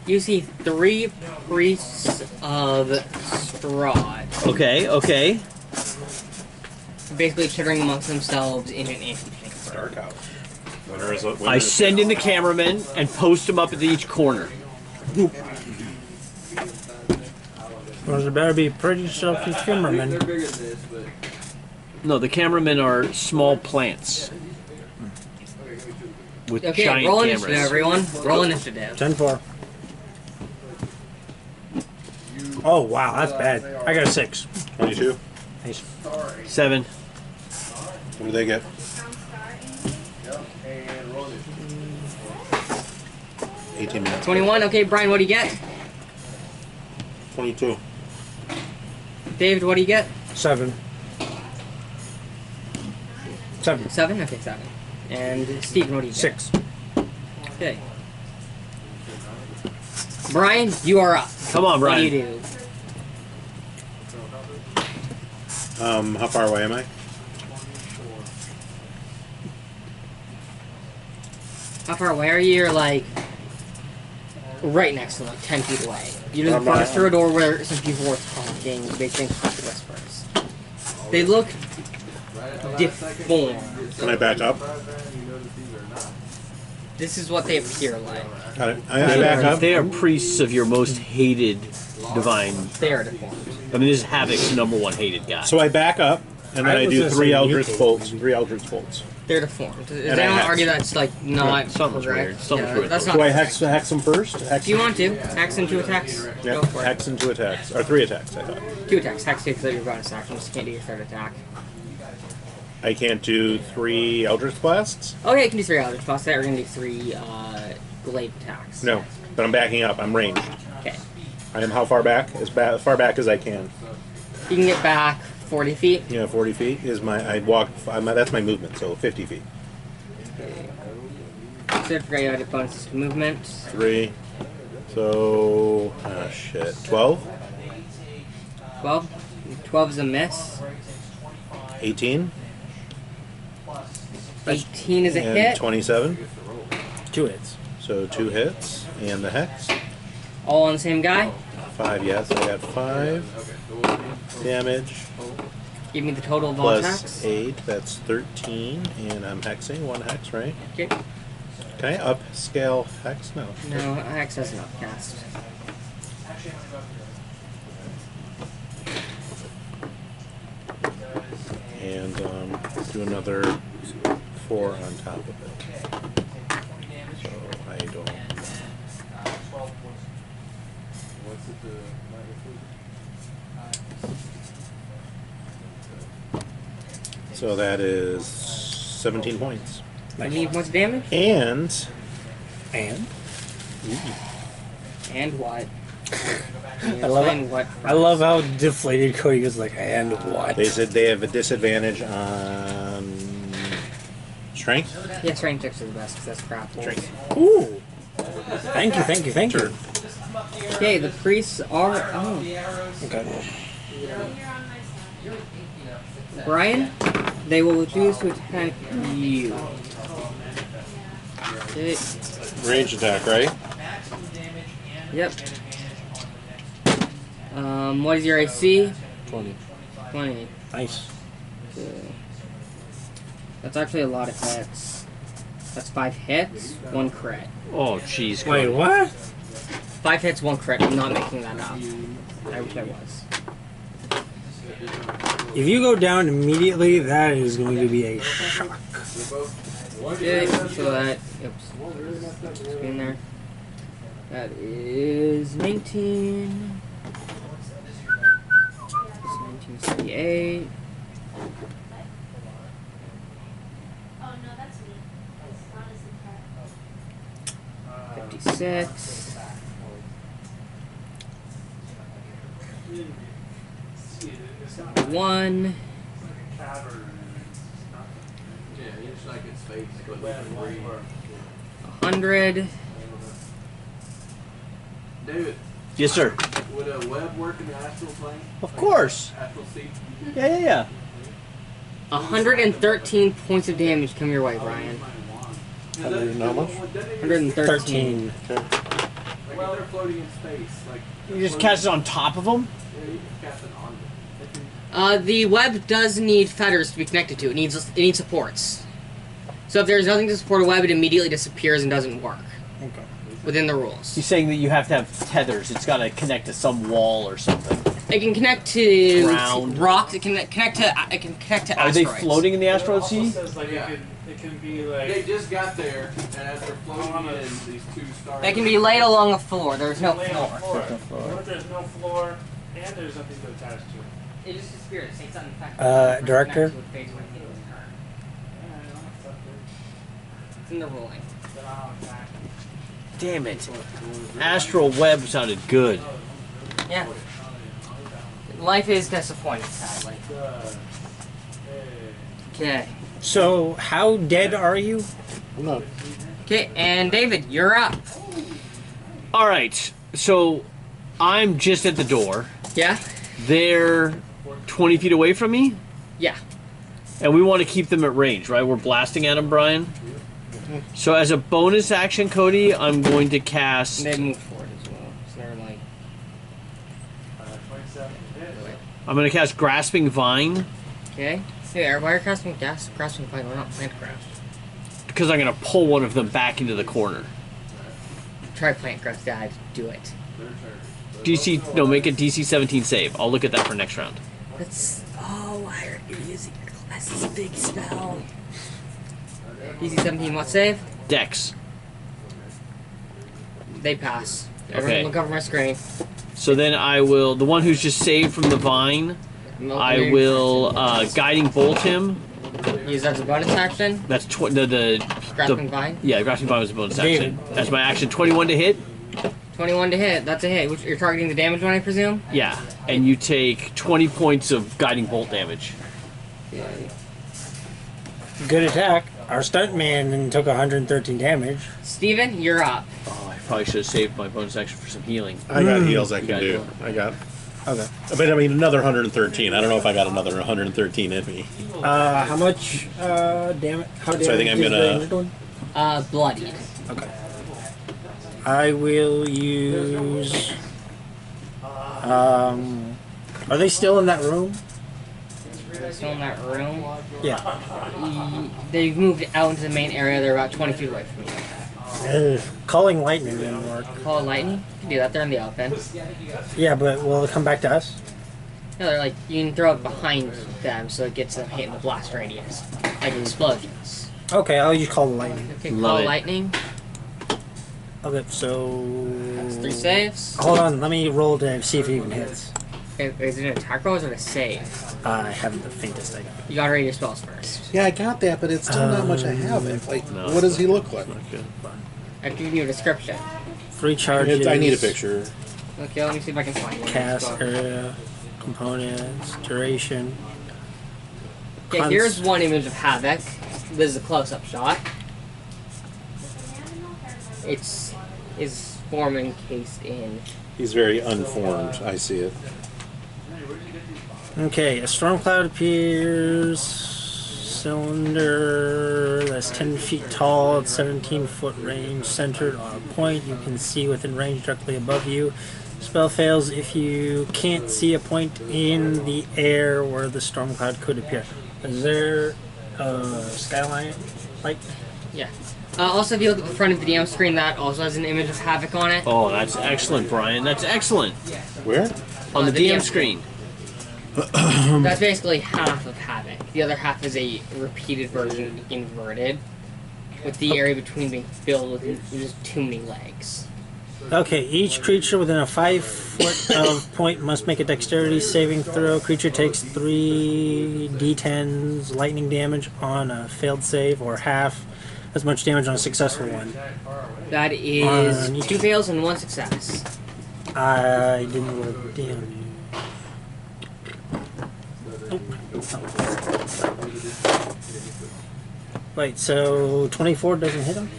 You see 3 priests of Strahd, Okay. basically chittering amongst themselves in an antechamber. Dark out. I send in the cameramen and post them up at each corner. Well, there better be pretty selfish cameramen. They're bigger than this, but No, the cameramen are small plants with Okay, giant roll cameras. initiative, everyone. Roll initiative. 10-4. Oh wow, that's bad. I got a 6. 22. Nice. 7. What do they get? and roll it. 18 minutes. 21. Okay, Brian, what do you get? 22. David, what do you get? 7. 7. 7? Okay, 7. And Stephen, what do you get? 6. Okay. Brian, you are up. Come on, What do Brian. you do? How far away am I? How far away are you? You're like right next to them, like 10 feet away. You just burst through a door where some people were talking, making whispers. They look deformed. Can I back up? This is what they appear like. Got it. I back up. They are priests of your most hated divine. They are deformed. I mean, this is Havoc's #1 hated guy. So I back up, and then I was do gonna 3 say Eldritch mutate. bolts. 3 Eldritch bolts. They're deformed. They I don't hex. argue that's like not something's correct. weird. Something's Yeah, weird. that's Do not. I hex them first? Hex Do you want to? Hex into attacks? Go Yep. for it. Hex and 2 attacks. Or 3 attacks, I thought. 2 attacks. Hex takes out your bonus action. Just can't do your third attack. I can't do 3 Eldritch Blasts? Okay, you can do 3 Eldritch Blasts. We're going to do 3 glaive attacks. No. But I'm backing up. I'm ranged. Okay. I am how far back? As far back as I can. You can get back 40 feet. Yeah, 40 feet is my... I walk... that's my movement, so 50 feet. So I forgot you had bonuses to movement. 3. So... Ah, shit. 12? 12. 12 is a miss. 18? 18 is a And hit. 27? 2 hits. So 2 hits. And the hex? All on the same guy. 5, yes. I got 5 damage. Give me the total of all Plus attacks. 8, that's 13. And I'm hexing. 1 hex, right? Okay. Can I upscale hex? No. No, Hex has an upcast. And do another 4 on top of it. So I don't... So that is 17 points. 19 points of damage? And And what? I love how deflated Cody was like, and what? They said they have a disadvantage on strength. Yeah, strength checks are the best because that's grapple. Ooh. Thank you. Okay, the priests are. Oh. Okay. Brian, they will choose to attack you. Okay. Range attack, right? Yep. What is your AC? 20. 20. Nice. Okay. That's actually a lot of hits. That's 5 hits, 1 crit. Oh, jeez. Wait, what? 5 hits, 1 crit. I'm not making that up. I wish I was. If you go down immediately, that is going to be a shock. Okay, so that. Oops. Just in there. That is 19. It's 1978. Oh no, that's me. It's honestly crap. 56. One. Yeah, it's like its face, but it's breathe. 100. David, Yes, sir. would a web work in the astral plane? Of course. Astral seat? Yeah. 113 points of damage come your way, Brian. How much? 113. Like if they're floating in space, like You just cast it on top of them? yeah, you can cast it on them. The web does need fetters to be connected to. It needs supports. So if there's nothing to support a web, it immediately disappears and doesn't work. Okay. Within the rules. He's saying that you have to have tethers. It's got to connect to some wall or something. It can connect to Ground. rocks. It can connect to asteroids. Are they floating in the asteroid sea? Says like Yeah. it can be like They just got there, and as they're floating in, these 2 stars. They can be laid along a floor. There's no laid on the floor. floor. What if there's no floor and there's nothing to attach to it? It just disappears. It's unaffected. Director? It's in the ruling. Damn it. Astral web sounded good. Yeah. Life is disappointing, sadly. Okay. So, how dead are you? I'm not. Okay, and David, you're up. All right. So I'm just at the door. Yeah? They're 20 feet away from me? Yeah. And we want to keep them at range, right? We're blasting at them, Brian. So as a bonus action, Cody, I'm going to cast... They move forward as well. So they're like... I'm going to cast Grasping Vine. Okay. Hey, why are you Grasping Vine? We're not plant grasp. Because I'm going to pull one of them back into the corner. Try plant grasp, Dad. Do it. DC... No, make a DC 17 save. I'll look at that for next round. That's... Oh, why are you using your class's big spell? DC 17, what save? Dex. They pass. Okay. Everyone look over my screen. So then I will... The one who's just saved from the vine, I will Guiding Bolt him. Use that as a bonus action? That's Grasping Vine? Yeah, Grasping Vine was a bonus action. That's my action. 21 to hit. 21 to hit. That's a hit. You're targeting the damage one, I presume? Yeah, and you take 20 points of Guiding Bolt damage. Good attack. Our stuntman took 113 damage. Steven, you're up. Oh, I probably should have saved my bonus action for some healing. I got heals I can got do. it. I got. Okay. But I mean, another 113. I don't know if I got another 113 in me. How much damage? How So I think I'm gonna. Bloodied. Okay. I will use. Are they still in that room? They're still in that room. Yeah. They've moved out into the main area. They're about 20 feet away from you. Calling lightning didn't work. Call lightning? You can do that. They're in the open. Yeah, but will it come back to us? No, they're like, you can throw it behind them so it gets them hit in the blast radius. Like explosions. Okay, I'll just call the lightning. Okay, Love call it. lightning. Okay, so... That's 3 saves. Hold on, let me roll to see if it even hits. Is it an attack roll or is it a save? I haven't the faintest idea. You gotta read your spells first. Yeah, I got that, but it's still not much I have it. Like, No. what does he look like? I've given you a description. 3 charges. I need a picture. Okay, let me see if I can find it. Cast area, components, duration. Okay, here's one image of Havoc. This is a close-up shot. It's his form encased in. He's very unformed. I see it. Okay, a storm cloud appears. Cylinder that's 10 feet tall, 17-foot range, centered on a point you can see within range directly above you. Spell fails if you can't see a point in the air where the storm cloud could appear. Is there a skyline light? Yeah. Also, if you look at the front of the DM screen, that also has an image of Havoc on it. Oh, that's excellent, Brian. That's excellent. Where? On the DM screen. That's basically half of Havoc. The other half is a repeated version, inverted, with the area between being filled with just too many legs. Okay, each creature within a 5 foot of point must make a dexterity saving throw. Creature takes 3 d10s lightning damage on a failed save, or half as much damage on a successful one. That is 2 fails and 1 success. I didn't roll damage. Nope. Wait, so 24 doesn't hit him?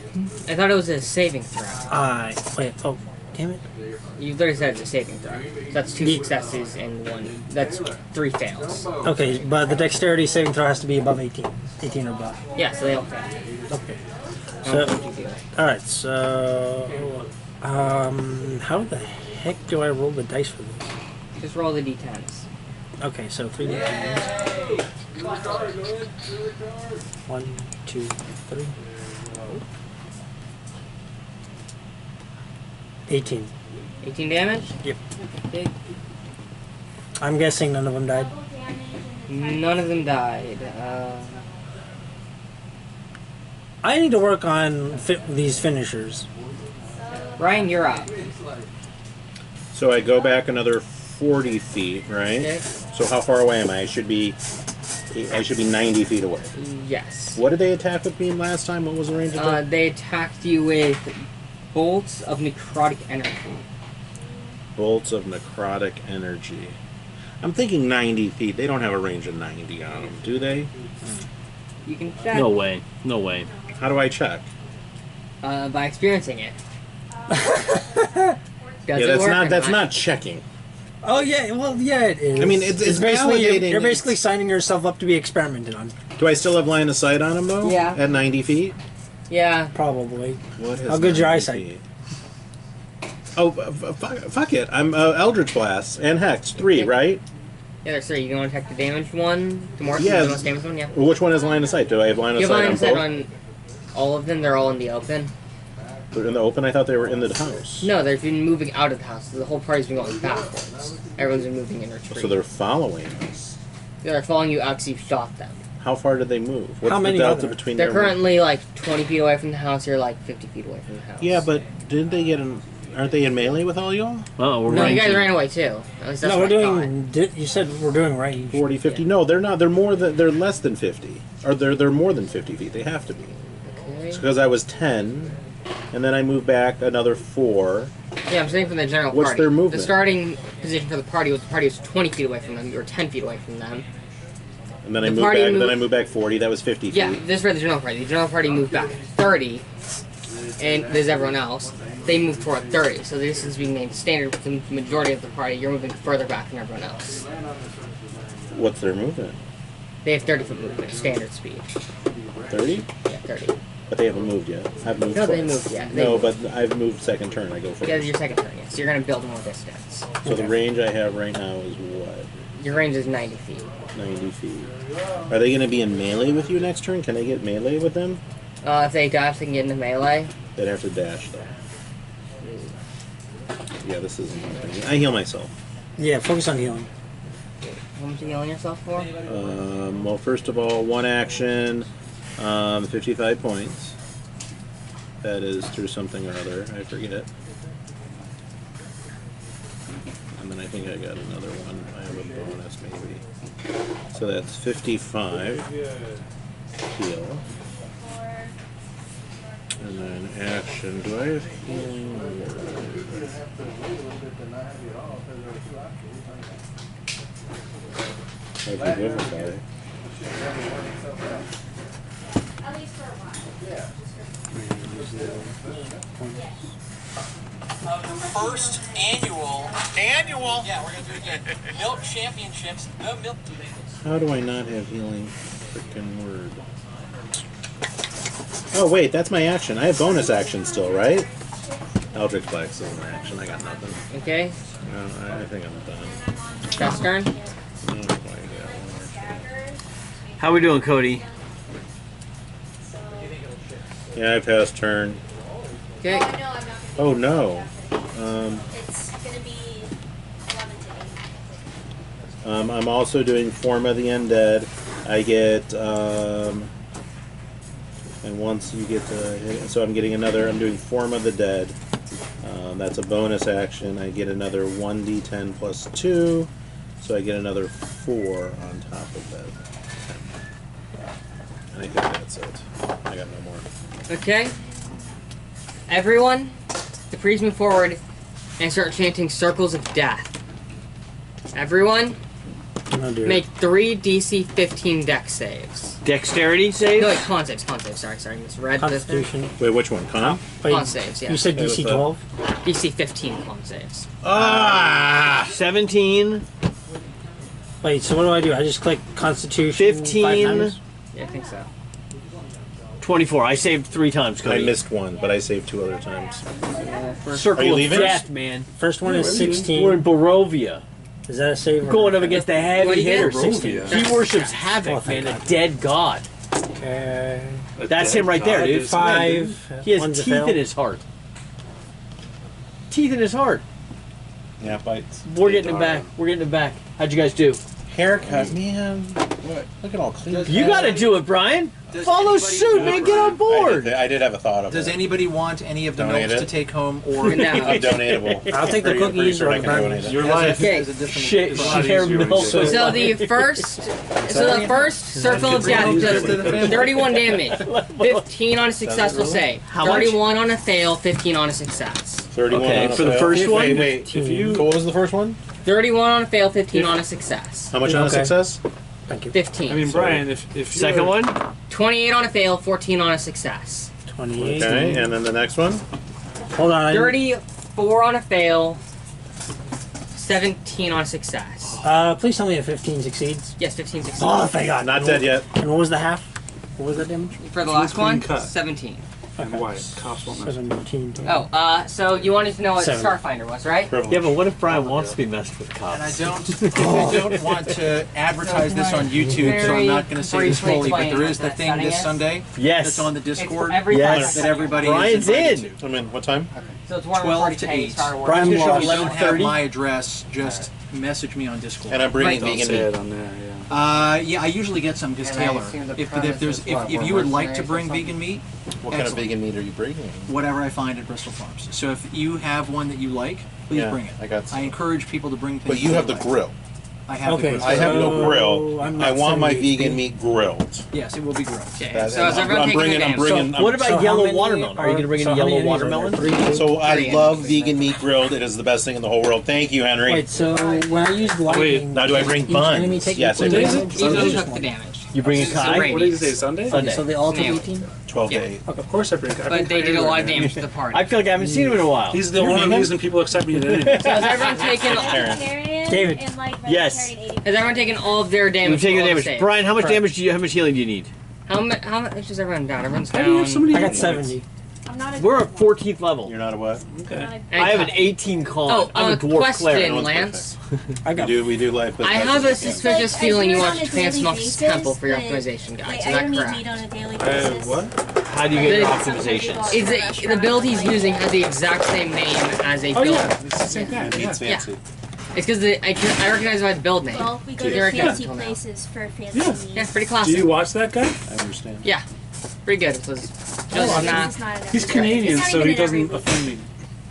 I thought it was a saving throw. Wait, oh, damn it. You literally said it's a saving throw. That's 2 successes and 1. That's 3 fails. Okay, but the dexterity saving throw has to be above 18. 18 or above. Yeah, so they all fail. Okay. So, alright, so... how the heck do I roll the dice for this? Just roll the d10s. Okay, so 3 d10s. 1, 2, 3. 18. 18 damage? Yep. Okay. I'm guessing none of them died. None of them died. I need to work on these finishers. Ryan, you're up. So I go back another 40 feet, right? Okay. So how far away am I? I should be 90 feet away. Yes. What did they attack with me last time? What was the range of that? They attacked you with bolts of necrotic energy. Bolts of necrotic energy. I'm thinking 90 feet. They don't have a range of 90 on them, do they? You can check. No way. No way. How do I check? By experiencing it. Does Yeah, it that's work not or that's not checking. Oh yeah, well yeah, it is. I mean, it's basically validating. you're basically signing yourself up to be experimented on. Do I still have line of sight on him though? Yeah. At 90 feet. Yeah. Probably. What How good's your eyesight? feet? Oh, fuck it. I'm Eldritch Blast and Hex 3, right? Yeah, there's 3. You want to attack the damage one? The more Yeah. the most damage one? Yeah. Well, which one is line of sight? Do I have line of You have sight line on of sight both? on all of them. They're all in the open. They're in the open? I thought they were in the house. No, they've been moving out of the house. The whole party's been going backwards. Everyone's been moving in retreat. So they're following us. Yeah, they're following you out because you've shot them. How far did they move? What's How many the are delta there? between They're their currently like 20 feet away from the house. You're like 50 feet away from the house. Yeah, but didn't they get in... Aren't they in melee with all y'all? Oh, we're No, you guys ranging. ran away too. At least that's No, what we're I doing. You said we're doing range. 40, 50? No, they're not. They're more than... They're less than 50. Or they're more than 50 feet. They have to be. thought. Okay. It's because I was 10, and then I moved back another 4. Yeah, I'm saying from the general What's party. their movement? The starting position for the party was 20 feet away from them. You were 10 feet away from them. And then I The moved party back. Then moved- I moved back 40. That was 50 Yeah, feet. this is for the general party. The general party moved back 30, and there's everyone else. They moved toward 30, so this is being named standard with the majority of the party. You're moving further back than everyone else. What's their movement? They have 30-foot movement, standard speed. 30? Yeah, 30. But they haven't moved yet. I've moved. No, they twice. moved, yeah. They No, moved. but I've moved second turn. I go first. Yeah, your second turn, yeah. So you're going to build more distance. So the range I have right now is what? Your range is 90 feet. 90 feet. Are they going to be in melee with you next turn? Can I get melee with them? If they dash, they can get into melee. They'd have to dash though. Yeah, this isn't happening. I heal myself. Yeah, focus on healing. How much are you healing yourself for? Well, first of all, one action, 55 points. That is through something or other. I forget it. And then I think I got another one. I have a bonus maybe. So that's 55 heal. And then action. Do I have healing? I have Vivify. At least for a while. First annual. Yeah, we're gonna do it again. Milk championships. No milk tomatoes. How do I not have healing? Frickin' word. Oh wait, that's my action. I have bonus action still, right? Eldritch Blast is an action. I got nothing. Okay. I think I'm done. Best turn. Oh, I got one or two. How we doing, Cody? Yeah, I passed turn. Okay. Oh, no, I'm not gonna be Oh no. It's gonna be 11 to 8. I'm also doing Form of the Undead. I get, and once you get so I'm getting another, I'm doing Form of the Dead. That's a bonus action. I get another 1d10 plus 2, so I get another 4 on top of that. And I think that's it. I got no more. Okay. Everyone, the priest move forward and start chanting circles of death. Everyone, Oh, dear. make 3 DC 15 dex saves. Dexterity save? No, wait, con saves. Sorry, misread this. Constitution. Wait, which one? Con? Wait, Con saves, yeah. You said Hey, DC what's 12? DC 15 con saves. Ah! 17, Wait, so what do? I just click Constitution 15. 5 times? Yeah, I think so. 24. I saved 3 times, I Cody. missed one, but I saved 2 other times. Circle Are you of leaving? death, man. First one is We're in 16. Barovia. Is that a save? We're going up against the What heavy do you get? hitter. 16. He worships Oh, Havoc, thank man, a God. dead god. Okay. That's him right there, dude. 5. He has One's a teeth fail. in his heart. Teeth in his heart. Yeah, bites. We're getting it back. We're getting it back. How'd you guys do? Haircut, man. What? Look at all clean. You got to do it, Brian. Does Follow anybody suit, do it, man. Get on board. I did have a thought of Does it. anybody want any of the Donate milks it? to take home or No. I'm donatable. I'll take the Pretty cookies sure or I the can donate brownies. it. Your life. Okay. as a different Shit, It's a lot share easier when milk you say with- So the first circle of death does 31 damage, 15 on a successful save, How much? 31 on a fail, 15 on a success. 31 Okay, on a for the fail. first one? Wait. If you, what was the first one? 31 on a fail, 15 on a success. How much on a Okay. success? Thank you. 15. I mean, Brian, if Second one? 28 on a fail, 14 on a success. 28. Okay, and then the next one? Hold on. 34 on a fail, 17 on success. Please tell me a 15 succeeds. Yes, 15 succeeds. Oh, thank God. Not dead yet. And what was the half? What was that damage? For the last one, cut. 17. And why? Cops won't mess. 17. Oh, so you wanted to know what 7. Starfinder was, right? Privilege. Yeah, but what if Brian wants to be messed with cops? And I don't want to advertise this on YouTube, so I'm not going to say this fully, but there is the thing this Sunday Yes. that's on the Discord Yes. that everybody Brian's is invited in. to. I mean, what time? So it's 12 to 8. Star Wars. Brian's gonna show up If you don't have 11:30. my address, just message me on Discord. And I'm bringing Right. vegan meat. on there, yeah. Yeah, I usually get some because And I Taylor. assume the If you would like to bring vegan meat, What kind of excellent. vegan meat are you bringing? Whatever I find at Bristol Farms. So if you have one that you like, please Yeah, bring it. I got some. I encourage people to bring things. But you that have they the like. grill. I have Okay, the grill. I have no So, grill. I'm I not want my 70 vegan meat grilled. Yes, it will be grilled. Okay, That- so is everyone I'm taking bringing. the I'm damage? bringing. What about So how yellow many watermelon? Are you going to bring so any how yellow many enemies are there? watermelon? 3? So I Three love enemies. vegan meat grilled. It is the best thing in the whole world. Thank you, Henry. Wait, so when I used lightning, Now do I bring each enemy buns? take Yes, I equal do. damage? Each of them Or just took the one? damage. You bring a So Kai? rabies. What did you say, Sunday? Sunday. So they all took Snail. 18? 12 to 8. Okay, of course I bring. But they did a lot of damage to the party. I feel like I haven't seen him in a while. He's the only reason people accept me at anything. So has everyone taken Vegetarian David. and like Yes. vegetarian 80%. has everyone taken all of their damage? You've taken for the all damage. saves? Brian, how much Correct. damage do you? How much healing do you need? How much is everyone down? Everyone's How do you have down. so many? I got points? 70. I'm not a We're at 14th level. You're not a what? Okay. And I have an cut. 18 con. Oh, I'm a dwarf question, cleric. one's Lance. I got We do life. But I have a suspicious Like, feeling I you do it want on to a daily transmog basis, temple for your but- optimization guide. Like, Is I that don't eat correct? meat on a daily basis. What? How do you get your The- optimizations? Is the build he's using has the exact same name as a Oh build. yeah, it's the same thing. Yeah. It's fancy. It's because I recognize it by the build name. Well, we go You're to a fancy cat. places for fancy Yeah. meat. Yeah, pretty Do classic. you watch that guy? I understand. Yeah, pretty good. It was just Well, not. it's not an He's every- Canadian, it's not so even he an every doesn't week. offend me.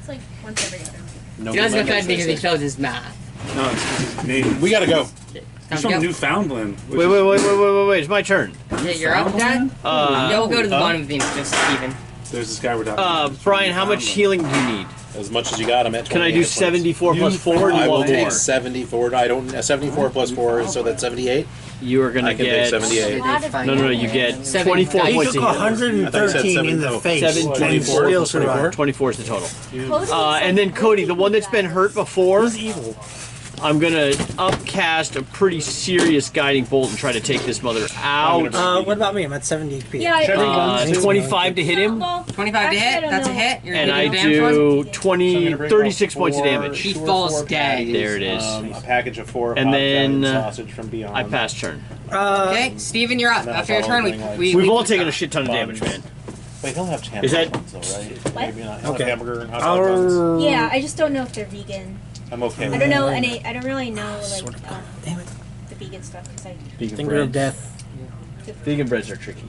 It's like once every other week. No, He doesn't good offend me because he memories, shows his math. No, it's 'cause he's Canadian. We gotta go. He's Sounds from good. Newfoundland. which Wait. It's my turn. Yeah, you're up, Dad? Yeah, we'll go to the huh? bottom of the just even. There's this guy we're talking about. He's from Brian, how much Newfoundland. healing do you need? As much as you got, I'm at 20. Can I do 74 plus 4 or do I you will want take more? 74. I don't. 74 plus 4, so that's 78. You are going I to can take get... 78. No, you get 24 He points took of healing. I thought you said 113 in the 7. face. 7, and 24, still survived. 24 is the total. Cody's like And then Cody, the one that's been hurt before, He's evil. I'm going to upcast a pretty serious guiding bolt and try to take this mother out. What about me? I'm at 70 HP. Yeah, 25 to hit him, Well, 25 to actually, I hit. don't That's a know. hit. You're and I taking damage one? do 36 points of damage. He falls dead. There it is. A package of 4 And hot then, Italian sausage from Beyond. I pass turn. Okay, Steven, you're up. Then After your I'll turn, bring, like, We've all taken a shit ton of damage, man. Wait, he'll have hamburger Is that- ones, though, right? What? Maybe not. He'll have Okay. hamburger and hot dog buns. Yeah, I just don't know if they're vegan. I'm okay with I don't know, that. and I don't really know like Damn it. the vegan stuff because I. Vegan Finger of breads. death. Vegan breads are tricky.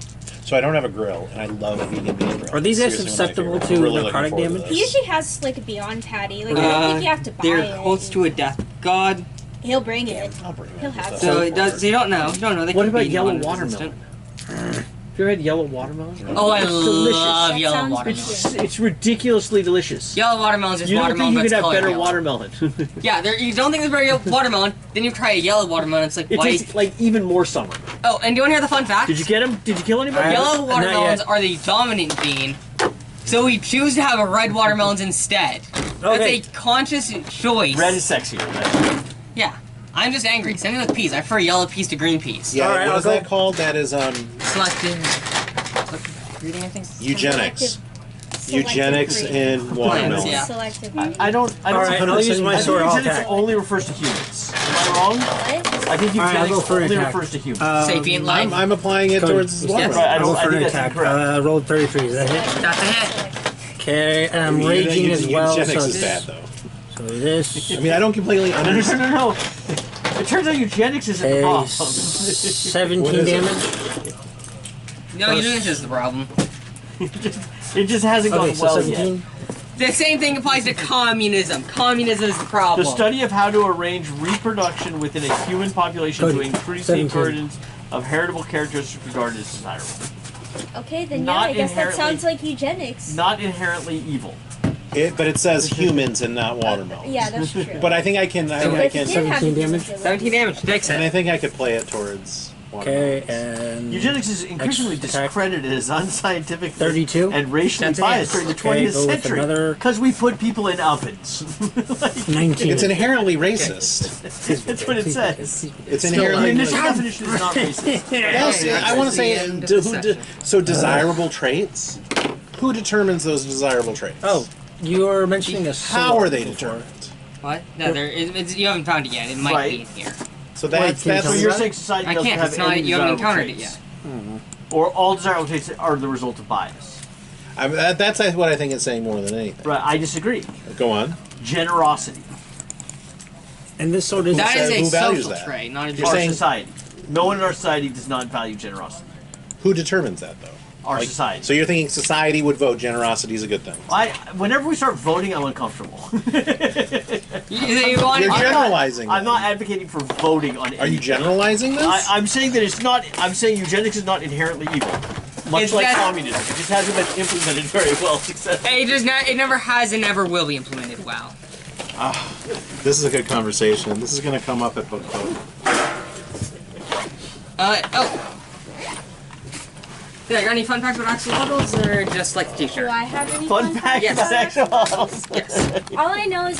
So I don't have a grill, and I love vegan meat grill. Are these guys Seriously, susceptible one of my to favorite. I'm really necrotic looking forward to damage? He this. usually has like a Beyond patty. Like I don't think you have to buy They're it. close to a death god, He'll bring it. I'll bring it. He'll have it. so it does. So you don't know. You don't know. They What could about be yellow non-resistant. watermelon? Have you ever had yellow watermelon? Oh, I It's delicious. love That yellow sounds watermelon. It's ridiculously delicious. Yellow watermelon is just You don't watermelon think you that's could have colored better yellow. watermelon? Yeah, you don't think there's better watermelon, then you try a yellow watermelon. It's like It white. tastes like even more summer. Oh, and do you want to hear the fun fact? Did you get him? Did you kill anybody? Yellow Not watermelons yet. are the dominant bean, so we choose to have a red watermelons instead. Okay. That's a conscious choice. Red is sexier. Yeah. I'm just angry. Send me with peas. I prefer yellow peas to green peas. Yeah, Alright, what I'll is go. that called? That is Selective reading, I think. eugenics. Eugenics in watermelon. Yeah. Selective. I don't. Alright, I'll use my I sword. think I'll eugenics attack. only refers to humans. Am I wrong? What? I think Alright, I'll go eugenics for an only attack. refers to humans. Sapient life. I'm applying it Cody, towards yes. watermelon. Right, I I'll don't- go I for think an that's attack. incorrect. Rolled 33. Is that hit? That's a hit. Okay, and I'm raging as well. Eugenics So, is bad, though. so this. I mean, I don't completely understand. No. It turns out eugenics isn't the A problem. 17 What is it? damage. No, eugenics is the problem. It just hasn't Okay, gone so well 17. yet. The same thing applies to communism. Communism is the problem. The study of how to arrange reproduction within a human population to Cody, increase the 17. occurrence of heritable characteristics regarded as desirable. Okay, then yeah, Not I guess that inherently- sounds like eugenics. Not inherently evil. But it says humans and not watermelon. Yeah, that's true. But I think I can. But I if it can. did have 17 humans, damage? it would. 17 damage. Takes And I it. think I could play it towards. Okay, and Eugenics is increasingly attack. discredited as unscientific 32. and racially That's an biased yes. during the Okay, 20th go with century another- because we put people in ovens. 19. It's inherently racist. That's what it says. It's The inherently. initial definition is not racist. Yes, I want to say. End of the section. So desirable traits. Who determines those desirable traits? Oh, you were mentioning a How sword are they before. determined? What? No, you haven't found it yet. It might Right. be in here. So Wait, that's can you So tell me you're about saying it? society I doesn't can't. have It's not. any You haven't desirable encountered traits. it yet. Or all desirable traits are the result of bias. that's what I think it's saying more than anything. Right, I disagree. Go on. Generosity. And this sword is That is a who values social that? trait, not a You're Our saying- society. No one in our society does not value generosity. Who determines that, though? Our society. So you're thinking society would vote generosity is a good thing? Whenever we start voting, I'm uncomfortable. You want You're to generalizing. I'm then. not advocating for voting on anything. Are you generalizing this? I'm saying that it's not. I'm saying eugenics is not inherently evil, much It's like that- communism. It just hasn't been implemented very well successfully. It never has and never will be implemented well. This is a good conversation. This is going to come up at book club. Oh. Yeah, got any fun facts about axolotls or just like the Do t-shirt? I have any Fun fact Yes. about axolotls. Yes. All I know is